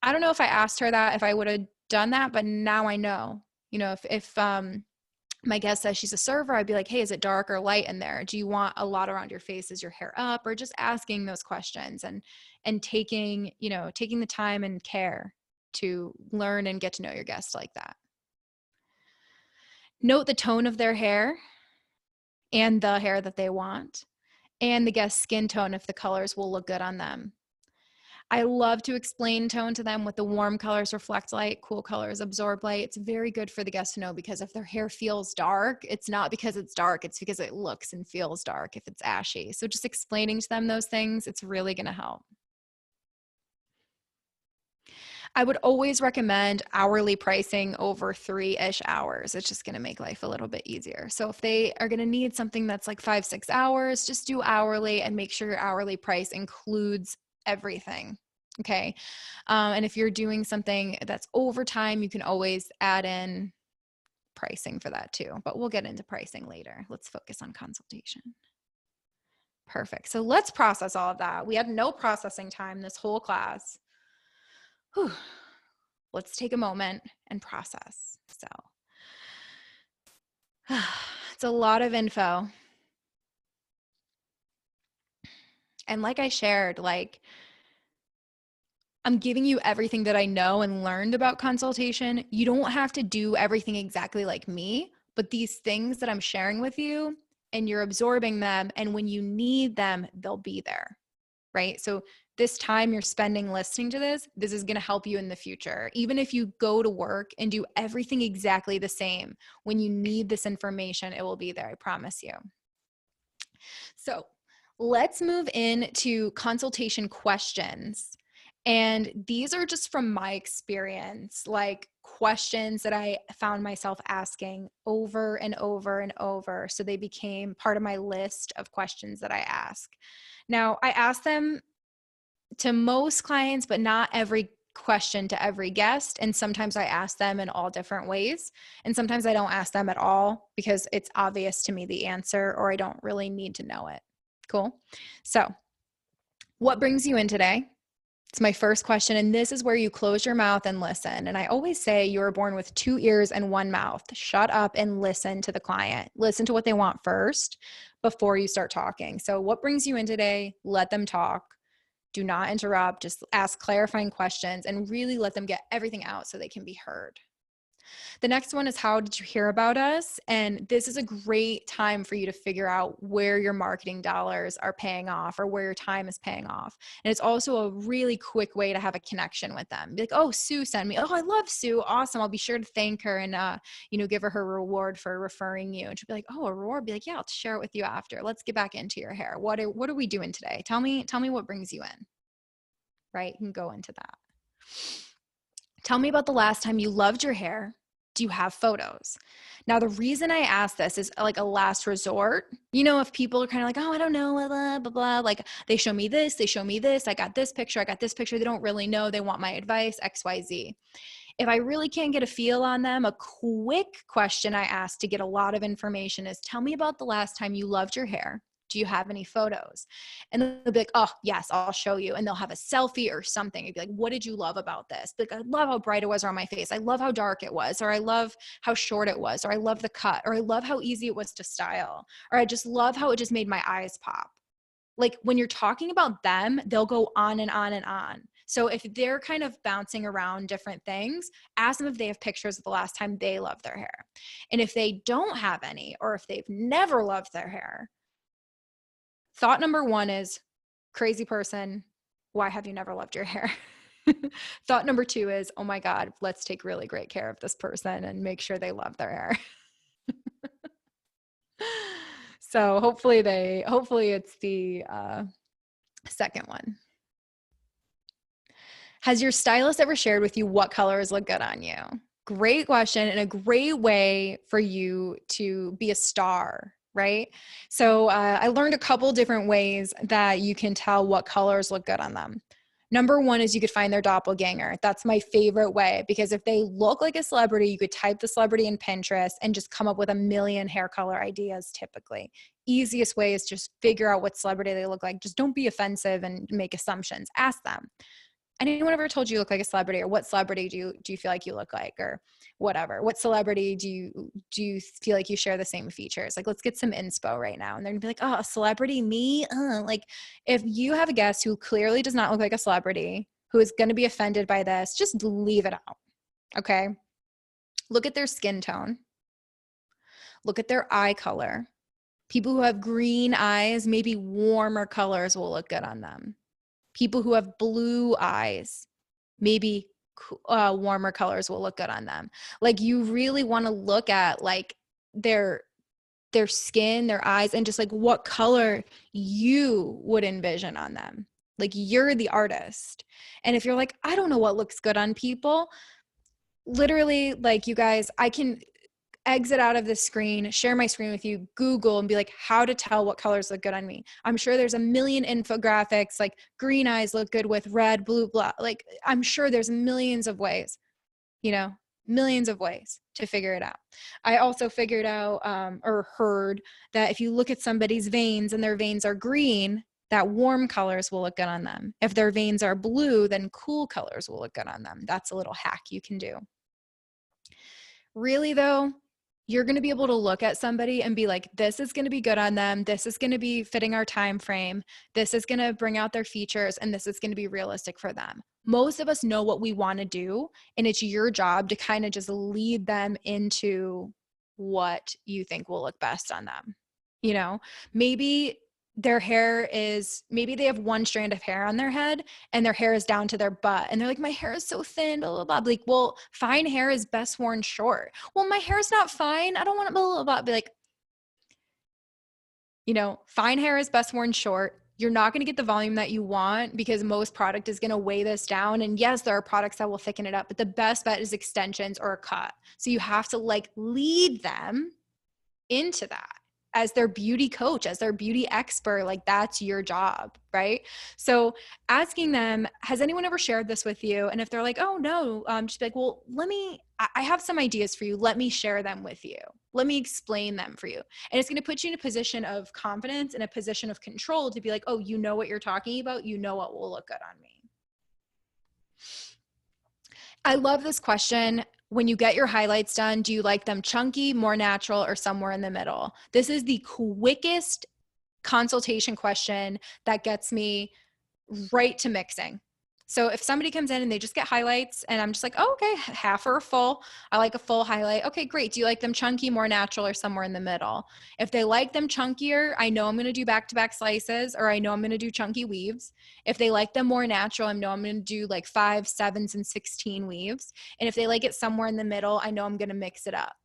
I don't know if I asked her that, if I would have done that, but now I know, if my guest says she's a server, I'd be like, hey, is it dark or light in there? Do you want a lot around your face? Is your hair up? Or just asking those questions and taking the time and care to learn and get to know your guests like that. Note the tone of their hair and the hair that they want, and the guest's skin tone if the colors will look good on them. I love to explain tone to them with the warm colors reflect light, cool colors absorb light. It's very good for the guests to know, because if their hair feels dark, it's not because it's dark, it's because it looks and feels dark if it's ashy. So just explaining to them those things, it's really going to help. I would always recommend hourly pricing over 3-ish hours. It's just going to make life a little bit easier. So if they are going to need something that's like 5-6 hours, just do hourly and make sure your hourly price includes everything. Okay. And if you're doing something that's overtime, you can always add in pricing for that too, but we'll get into pricing later. Let's focus on consultation. Perfect. So let's process all of that. We had no processing time this whole class. Whew. Let's take a moment and process. So It's a lot of info. And like I shared, like I'm giving you everything that I know and learned about consultation. You don't have to do everything exactly like me, but these things that I'm sharing with you and you're absorbing them. And when you need them, they'll be there, right? So this time you're spending listening to this is going to help you in the future. Even if you go to work and do everything exactly the same, when you need this information, it will be there. I promise you. So let's move into consultation questions. And these are just from my experience, like questions that I found myself asking over and over and over. So they became part of my list of questions that I ask. Now, I ask them to most clients, but not every question to every guest. And sometimes I ask them in all different ways. And sometimes I don't ask them at all because it's obvious to me the answer or I don't really need to know it. Cool. So, what brings you in today? It's my first question. And this is where you close your mouth and listen. And I always say you were born with 2 ears and 1 mouth. Shut up and listen to the client. Listen to what they want first before you start talking. So, what brings you in today? Let them talk. Do not interrupt. Just ask clarifying questions and really let them get everything out so they can be heard. The next one is, how did you hear about us? And this is a great time for you to figure out where your marketing dollars are paying off or where your time is paying off. And it's also a really quick way to have a connection with them. Be like, oh, Sue sent me. Oh, I love Sue. Awesome. I'll be sure to thank her and, give her her reward for referring you. And she'll be like, oh, a reward. Be like, yeah, I'll share it with you after. Let's get back into your hair. What are we doing today? Tell me what brings you in. Right? You can go into that. Tell me about the last time you loved your hair. Do you have photos? Now, the reason I ask this is like a last resort. If people are kind of like, oh, I don't know, blah, blah, blah, like they show me this, I got this picture, they don't really know, they want my advice, XYZ. If I really can't get a feel on them, a quick question I ask to get a lot of information is, tell me about the last time you loved your hair. Do you have any photos? And they'll be like, oh, yes, I'll show you. And they'll have a selfie or something. You'd be like, what did you love about this? Like, I love how bright it was on my face. I love how dark it was. Or I love how short it was. Or I love the cut. Or I love how easy it was to style. Or I just love how it just made my eyes pop. Like when you're talking about them, they'll go on and on and on. So if they're kind of bouncing around different things, ask them if they have pictures of the last time they loved their hair. And if they don't have any, or if they've never loved their hair, thought number 1 is, crazy person, why have you never loved your hair? Thought number 2 is, oh my God, let's take really great care of this person and make sure they love their hair. So hopefully it's the second one. Has your stylist ever shared with you what colors look good on you? Great question, and a great way for you to be a star, right? So I learned a couple different ways that you can tell what colors look good on them. Number 1 is you could find their doppelganger. That's my favorite way, because if they look like a celebrity, you could type the celebrity in Pinterest and just come up with a million hair color ideas typically. Easiest way is just figure out what celebrity they look like. Just don't be offensive and make assumptions. Ask them. Anyone ever told you look like a celebrity, or what celebrity do you feel like you look like, or whatever? What celebrity do you feel like you share the same features? Like, let's get some inspo right now. And they're gonna be like, oh, a celebrity, me? Like, if you have a guest who clearly does not look like a celebrity, who is gonna be offended by this, just leave it out, okay? Look at their skin tone. Look at their eye color. People who have green eyes, maybe warmer colors will look good on them. People who have blue eyes, maybe warmer colors will look good on them. Like, you really want to look at like their skin, their eyes, and just like what color you would envision on them. Like, you're the artist. And if you're like, I don't know what looks good on people, literally, like, you guys, I can exit out of this screen, share my screen with you, Google, and be like, how to tell what colors look good on me. I'm sure there's a million infographics, like green eyes look good with red, blue, blah. Like, I'm sure there's millions of ways, millions of ways to figure it out. I also figured out or heard that if you look at somebody's veins and their veins are green, that warm colors will look good on them. If their veins are blue, then cool colors will look good on them. That's a little hack you can do. Really though, you're going to be able to look at somebody and be like, this is going to be good on them. This is going to be fitting our time frame. This is going to bring out their features, and this is going to be realistic for them. Most of us know what we want to do, and it's your job to kind of just lead them into what you think will look best on them. You know, maybe their hair is, maybe they have one strand of hair on their head and their hair is down to their butt. And they're like, my hair is so thin, blah, blah, blah. Like, well, fine hair is best worn short. Well, my hair is not fine. I don't want to blah, blah, blah. Be like, you know, fine hair is best worn short. You're not going to get the volume that you want because most product is going to weigh this down. And yes, there are products that will thicken it up, but the best bet is extensions or a cut. So you have to like lead them into that as their beauty coach, as their beauty expert. Like, that's your job, right? So asking them, has anyone ever shared this with you? And if they're like, oh no, just be like, well, I have some ideas for you. Let me share them with you. Let me explain them for you. And it's going to put you in a position of confidence and a position of control to be like, oh, you know what you're talking about. You know what will look good on me. I love this question. When you get your highlights done, do you like them chunky, more natural, or somewhere in the middle? This is the quickest consultation question that gets me right to mixing. So if somebody comes in and they just get highlights and I'm just like, oh, okay, half or a full, I like a full highlight. Okay, great. Do you like them chunky, more natural, or somewhere in the middle? If they like them chunkier, I know I'm going to do back-to-back slices, or I know I'm going to do chunky weaves. If they like them more natural, I know I'm going to do like 5, 7s, and 16 weaves. And if they like it somewhere in the middle, I know I'm going to mix it up.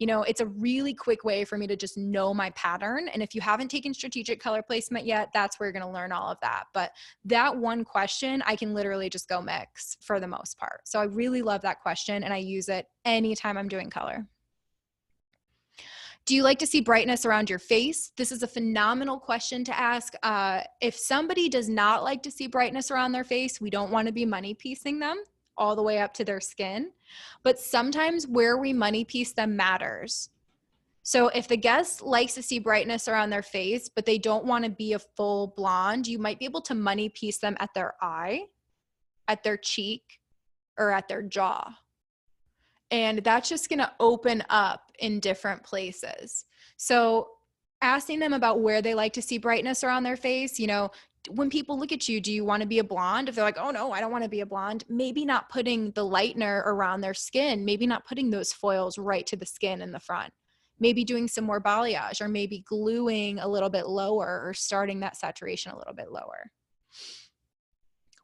You know, it's a really quick way for me to just know my pattern. And if you haven't taken strategic color placement yet, that's where you're going to learn all of that. But that one question, I can literally just go mix for the most part. So I really love that question, and I use it anytime I'm doing color. Do you like to see brightness around your face? This is a phenomenal question to ask. If somebody does not like to see brightness around their face, we don't want to be money piecing them all the way up to their skin. But sometimes where we money piece them matters. So if the guest likes to see brightness around their face, but they don't want to be a full blonde, you might be able to money piece them at their eye, at their cheek, or at their jaw. And that's just going to open up in different places. So asking them about where they like to see brightness around their face, you know, when people look at you, do you want to be a blonde? If they're like, oh no, I don't want to be a blonde, maybe not putting the lightener around their skin, maybe not putting those foils right to the skin in the front, maybe doing some more balayage, or maybe gluing a little bit lower, or starting that saturation a little bit lower.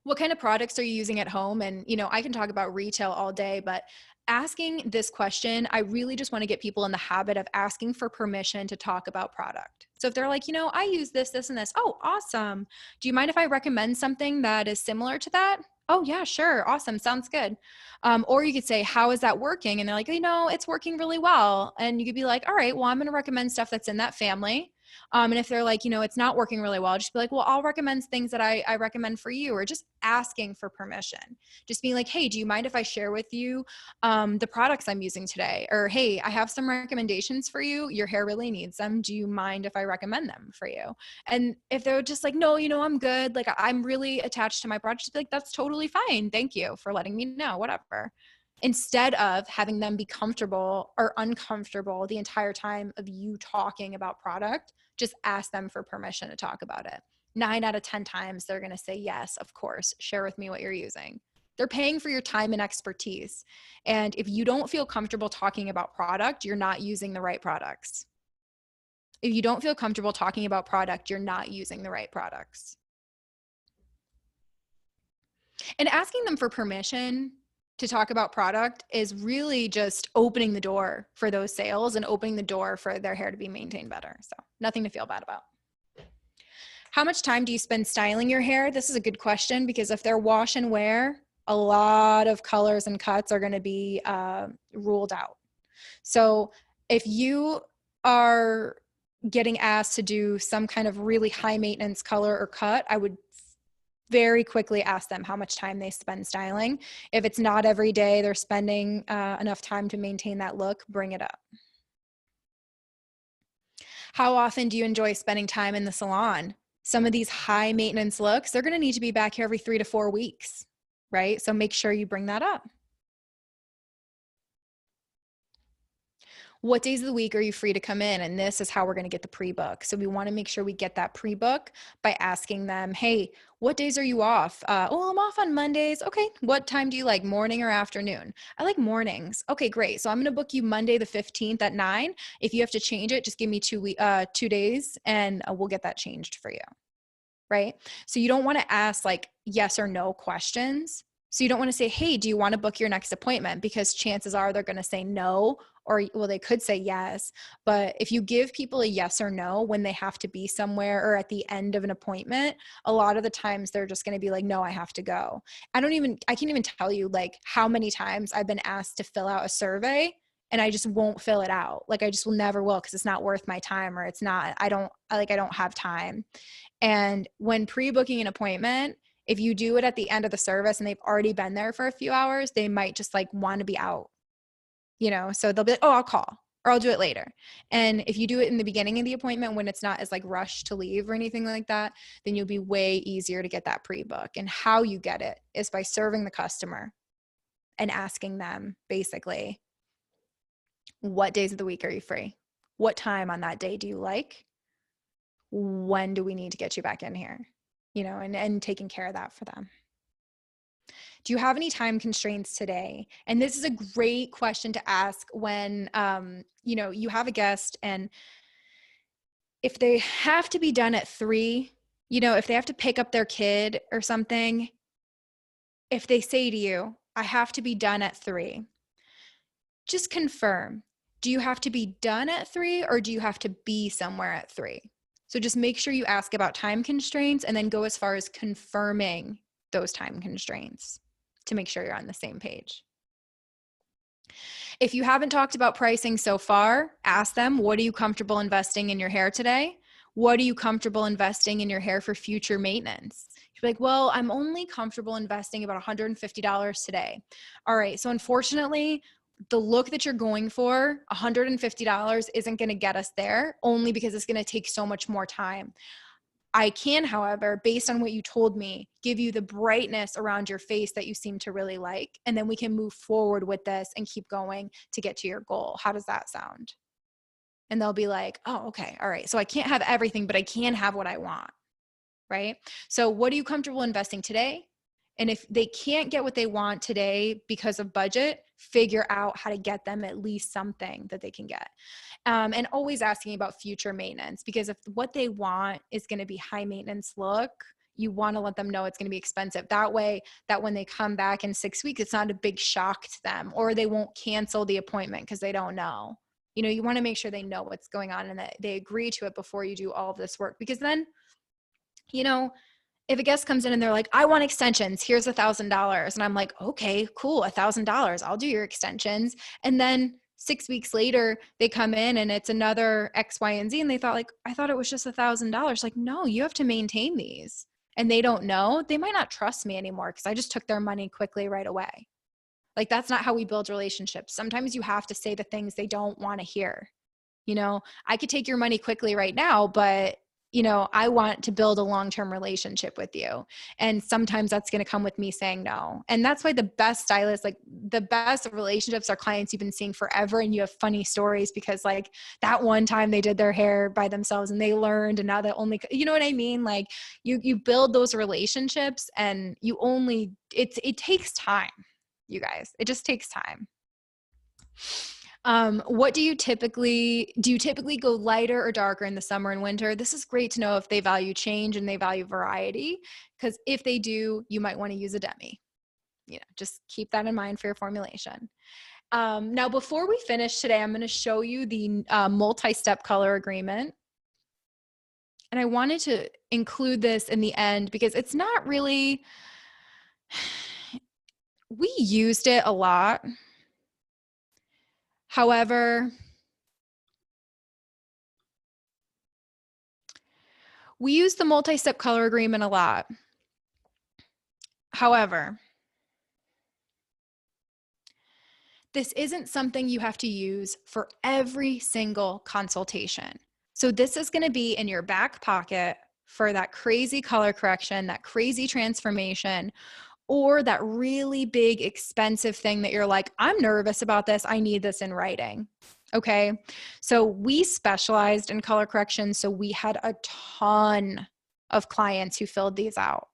What kind of products are you using at home? And, you know, I can talk about retail all day, but asking this question, I really just want to get people in the habit of asking for permission to talk about product. So if they're like, you know, I use this, this, and this. Oh, awesome. Do you mind if I recommend something that is similar to that? Oh yeah, sure. Awesome. Sounds good. Or you could say, how is that working? And they're like, you know, it's working really well. And you could be like, all right, well, I'm going to recommend stuff that's in that family. And if they're like, you know, it's not working really well, just be like, well, I'll recommend things that I recommend for you, or just asking for permission. Just being like, hey, do you mind if I share with you the products I'm using today? Or, hey, I have some recommendations for you. Your hair really needs them. Do you mind if I recommend them for you? And if they're just like, no, you know, I'm good. Like, I'm really attached to my product. Just be like, that's totally fine. Thank you for letting me know, whatever. Instead of having them be comfortable or uncomfortable the entire time of you talking about product, just ask them for permission to talk about it. 9 out of 10 times, they're going to say, yes, of course, share with me what you're using. They're paying for your time and expertise. And if you don't feel comfortable talking about product, you're not using the right products. If you don't feel comfortable talking about product, you're not using the right products. And asking them for permission to talk about product is really just opening the door for those sales and opening the door for their hair to be maintained better. So nothing to feel bad about. How much time do you spend styling your hair? This is a good question, because if they're wash and wear, a lot of colors and cuts are going to be ruled out. So if you are getting asked to do some kind of really high maintenance color or cut, I would very quickly ask them how much time they spend styling. If it's not every day they're spending enough time to maintain that look, bring it up. How often do you enjoy spending time in the salon? Some of these high maintenance looks, they're going to need to be back here every 3 to 4 weeks, right? So make sure you bring that up. what days of the week are you free to come in? And this is how we're going to get the pre-book. So we want to make sure we get that pre-book by asking them, hey, what days are you off? Oh, I'm off on Mondays. Okay. What time do you like, morning or afternoon? I like mornings. Okay, great. So I'm going to book you Monday the 15th at 9. If you have to change it, just give me 2 days and we'll get that changed for you. Right? So you don't want to ask like yes or no questions. So you don't want to say, hey, do you want to book your next appointment? Because chances are they're going to say no, or well, they could say yes. But if you give people a yes or no when they have to be somewhere or at the end of an appointment, a lot of the times they're just going to be like, no, I have to go. I can't even tell you like how many times I've been asked to fill out a survey and I just won't fill it out. Like I just will never will because it's not worth my time, or I don't have time. And when pre-booking an appointment, if you do it at the end of the service and they've already been there for a few hours, they might just like want to be out, so they'll be like, oh, I'll call or I'll do it later. And if you do it in the beginning of the appointment when it's not as like rushed to leave or anything like that, then you'll be way easier to get that pre-book. And how you get it is by serving the customer and asking them basically, what days of the week are you free? What time on that day do you like? When do we need to get you back in here? And taking care of that for them. Do you have any time constraints today? And this is a great question to ask when, you have a guest and if they have to be done at 3, if they have to pick up their kid or something, if they say to you, I have to be done at 3, just confirm. Do you have to be done at 3 or do you have to be somewhere at 3? So just make sure you ask about time constraints and then go as far as confirming those time constraints to make sure you're on the same page. If you haven't talked about pricing so far, ask them, what are you comfortable investing in your hair today? What are you comfortable investing in your hair for future maintenance? You're like, well, I'm only comfortable investing about $150 today. All right. So unfortunately, the look that you're going for, $150 isn't going to get us there, only because it's going to take so much more time. I can, however, based on what you told me, give you the brightness around your face that you seem to really like. And then we can move forward with this and keep going to get to your goal. How does that sound? And they'll be like, oh, okay. All right. So I can't have everything, but I can have what I want. Right? So what are you comfortable investing today? And if they can't get what they want today because of budget, figure out how to get them at least something that they can get. And always asking about future maintenance, because if what they want is going to be high maintenance look, you want to let them know it's going to be expensive. That way, that when they come back in 6 weeks, it's not a big shock to them, or they won't cancel the appointment because they don't know. You want to make sure they know what's going on and that they agree to it before you do all of this work, because then, if a guest comes in and they're like, I want extensions, here's $1,000. And I'm like, okay, cool. $1,000. I'll do your extensions. And then 6 weeks later, they come in and it's another X, Y, and Z. And they thought like, I thought it was just $1,000. Like, no, you have to maintain these. And they don't know, they might not trust me anymore because I just took their money quickly right away. Like, that's not how we build relationships. Sometimes you have to say the things they don't want to hear. I could take your money quickly right now, but I want to build a long-term relationship with you. And sometimes that's going to come with me saying no. And that's why the best stylists, like the best relationships, are clients you've been seeing forever. And you have funny stories because like that one time they did their hair by themselves and they learned, and now they only, you know what I mean? Like you build those relationships, and it takes time, you guys. It just takes time. What do you typically go lighter or darker in the summer and winter? This is great to know if they value change and they value variety, because if they do, you might want to use a demi. Just keep that in mind for your formulation. Now, before we finish today, I'm going to show you the multi-step color agreement. And I wanted to include this in the end because it's not really, we used it a lot. However, we use the multi-step color agreement a lot. However, this isn't something you have to use for every single consultation. So this is going to be in your back pocket for that crazy color correction, that crazy transformation, or that really big expensive thing that you're like, I'm nervous about this. I need this in writing. Okay. So we specialized in color correction. So we had a ton of clients who filled these out.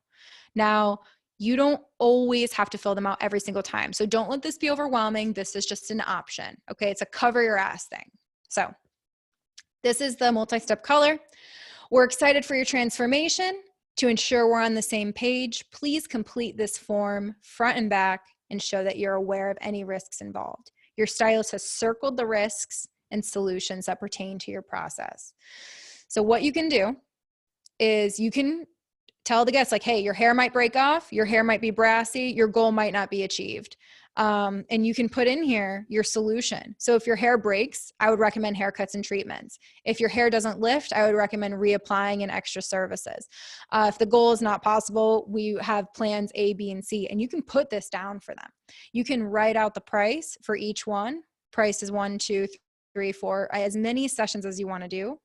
Now, you don't always have to fill them out every single time. So don't let this be overwhelming. This is just an option. Okay. It's a cover your ass thing. So this is the multi-step color. We're excited for your transformation. To ensure we're on the same page, please complete this form front and back and show that you're aware of any risks involved. Your stylist has circled the risks and solutions that pertain to your process. So what you can do is you can tell the guests like, hey, your hair might break off, your hair might be brassy, your goal might not be achieved. And you can put in here your solution. So if your hair breaks, I would recommend haircuts and treatments. If your hair doesn't lift, I would recommend reapplying and extra services. If the goal is not possible, we have plans A, B, and C, and you can put this down for them. You can write out the price for each one. Price is 1, 2, 3, 4, as many sessions as you want to do.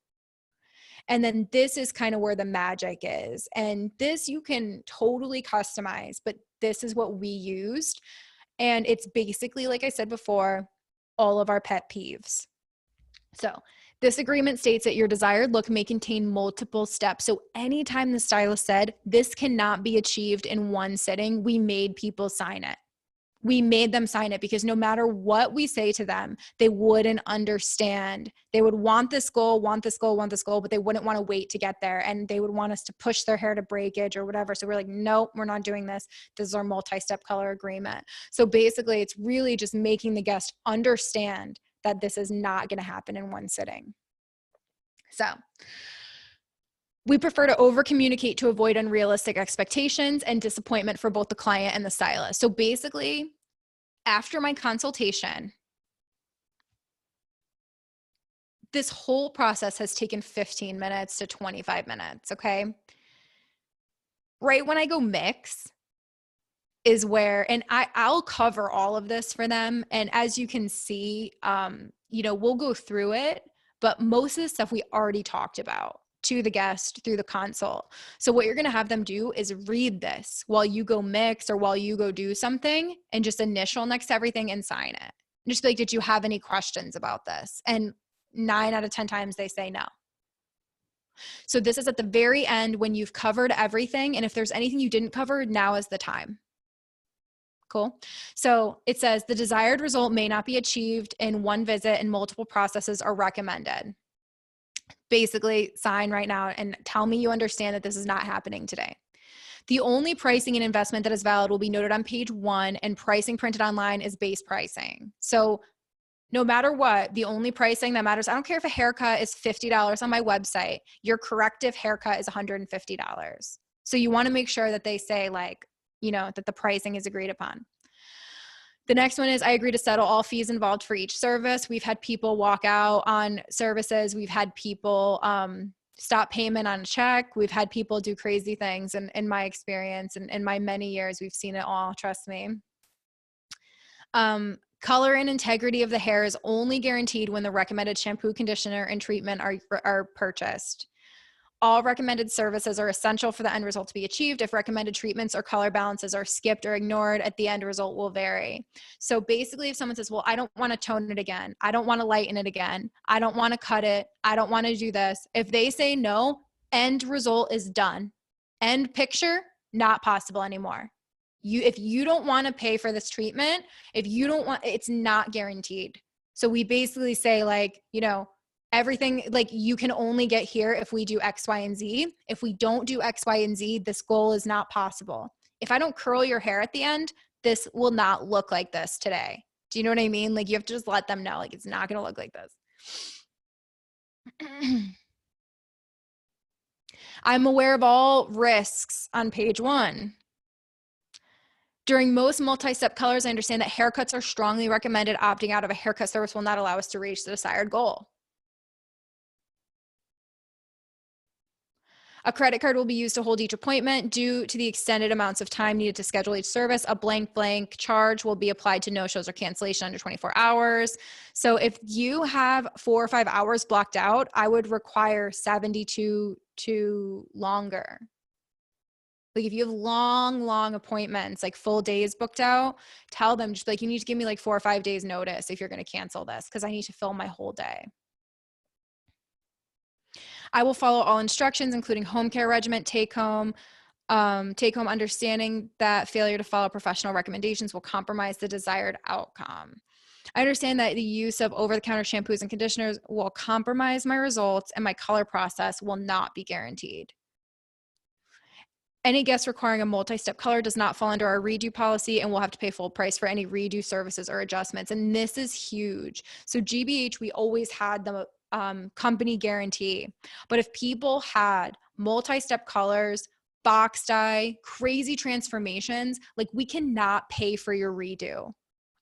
And then this is kind of where the magic is. And this you can totally customize, but this is what we used. And it's basically, like I said before, all of our pet peeves. So this agreement states that your desired look may contain multiple steps. So anytime the stylist said, this cannot be achieved in one sitting, we made people sign it. We made them sign it because no matter what we say to them, they wouldn't understand. They would want this goal, want this goal, want this goal, but they wouldn't want to wait to get there. And they would want us to push their hair to breakage or whatever. So we're like, nope, we're not doing this. This is our multi-step color agreement. So basically it's really just making the guest understand that this is not going to happen in one sitting. So we prefer to over-communicate to avoid unrealistic expectations and disappointment for both the client and the stylist. So basically, after my consultation, this whole process has taken 15 minutes to 25 minutes, okay? Right when I go mix is where, and I'll cover all of this for them. And as you can see, we'll go through it, but most of the stuff we already talked about to the guest through the consult. So what you're going to have them do is read this while you go mix or while you go do something and just initial next to everything and sign it. And just be like, did you have any questions about this? And 9 out of 10 times they say no. So this is at the very end when you've covered everything. And if there's anything you didn't cover, now is the time. Cool. So it says the desired result may not be achieved in one visit and multiple processes are recommended. Basically sign right now and tell me you understand that this is not happening today. The only pricing and investment that is valid will be noted on page 1, and pricing printed online is base pricing. So no matter what, the only pricing that matters, I don't care if a haircut is $50 on my website, your corrective haircut is $150. So you want to make sure that they say that the pricing is agreed upon. The next one is I agree to settle all fees involved for each service. We've had people walk out on services. We've had people stop payment on a check. We've had people do crazy things. And in my experience and in my many years, we've seen it all, trust me. Color and integrity of the hair is only guaranteed when the recommended shampoo, conditioner, and treatment are purchased. All recommended services are essential for the end result to be achieved. If recommended treatments or color balances are skipped or ignored, the end result will vary. So basically, if someone says, well, I don't want to tone it again, I don't want to lighten it again, I don't want to cut it, I don't want to do this. If they say no, end result is done. End picture, not possible anymore. If you don't want to pay for this treatment, if you don't want, it's not guaranteed. So we basically say everything, you can only get here if we do X, Y, and Z. If we don't do X, Y, and Z, this goal is not possible. If I don't curl your hair at the end, this will not look like this today. Do you know what I mean? You have to just let them know, it's not going to look like this. I'm aware of all risks on page 1. During most multi-step colors, I understand that haircuts are strongly recommended. Opting out of a haircut service will not allow us to reach the desired goal. A credit card will be used to hold each appointment. Due to the extended amounts of time needed to schedule each service, a blank charge will be applied to no-shows or cancellation under 24 hours. So if you have 4 or 5 hours blocked out, I would require 72 to longer. Like if you have long appointments, like full days booked out, tell them just like, you need to give me like 4 or 5 days notice if you're going to cancel this because I need to fill my whole day. I will follow all instructions, including home care regimen, take home understanding that failure to follow professional recommendations will compromise the desired outcome. I understand that the use of over-the-counter shampoos and conditioners will compromise my results and my color process will not be guaranteed. Any guest requiring a multi-step color does not fall under our redo policy and will have to pay full price for any redo services or adjustments. And this is huge. So GBH, we always had the company guarantee. But if people had multi-step colors, box dye, crazy transformations, like we cannot pay for your redo.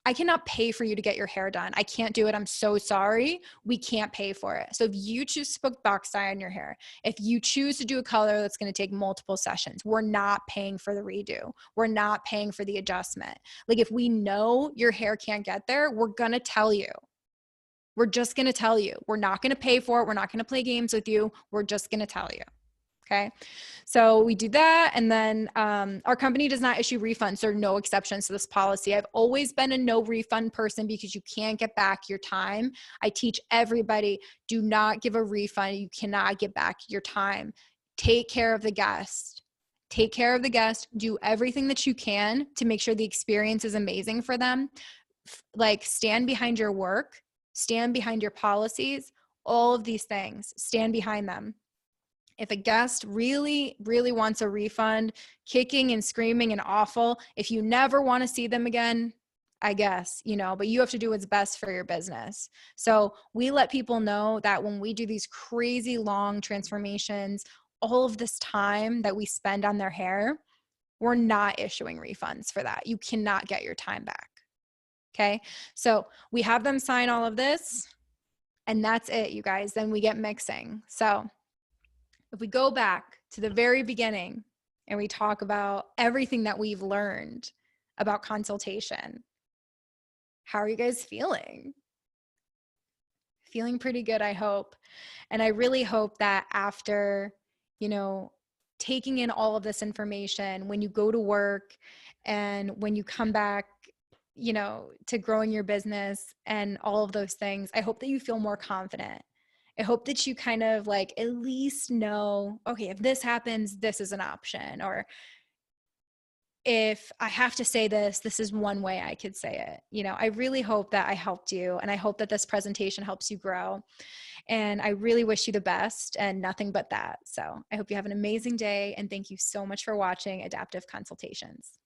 I cannot pay for you to get your hair done. I can't do it. I'm so sorry. We can't pay for it. So if you choose to put box dye on your hair, if you choose to do a color that's going to take multiple sessions, we're not paying for the redo. We're not paying for the adjustment. Like if we know your hair can't get there, we're going to tell you. We're just going to tell you. We're not going to pay for it. We're not going to play games with you. We're just going to tell you. Okay. So we do that. And then our company does not issue refunds. There are no exceptions to this policy. I've always been a no refund person because you can't get back your time. I teach everybody, do not give a refund. You cannot get back your time. Take care of the guest. Take care of the guest. Do everything that you can to make sure the experience is amazing for them. Like stand behind your work, stand behind your policies, all of these things, stand behind them. If a guest really wants a refund, kicking and screaming and awful, if you never want to see them again, I guess, but you have to do what's best for your business. So we let people know that when we do these crazy long transformations, all of this time that we spend on their hair, we're not issuing refunds for that. You cannot get your time back. Okay. So we have them sign all of this and that's it, you guys. Then we get mixing. So if we go back to the very beginning and we talk about everything that we've learned about consultation, how are you guys feeling? Feeling pretty good, I hope. And I really hope that after, taking in all of this information, when you go to work and when you come back, to growing your business and all of those things, I hope that you feel more confident. I hope that you kind of like at least know, okay, if this happens, this is an option. Or if I have to say this, this is one way I could say it. I really hope that I helped you. And I hope that this presentation helps you grow. And I really wish you the best and nothing but that. So I hope you have an amazing day. And thank you so much for watching Adaptive Consultations.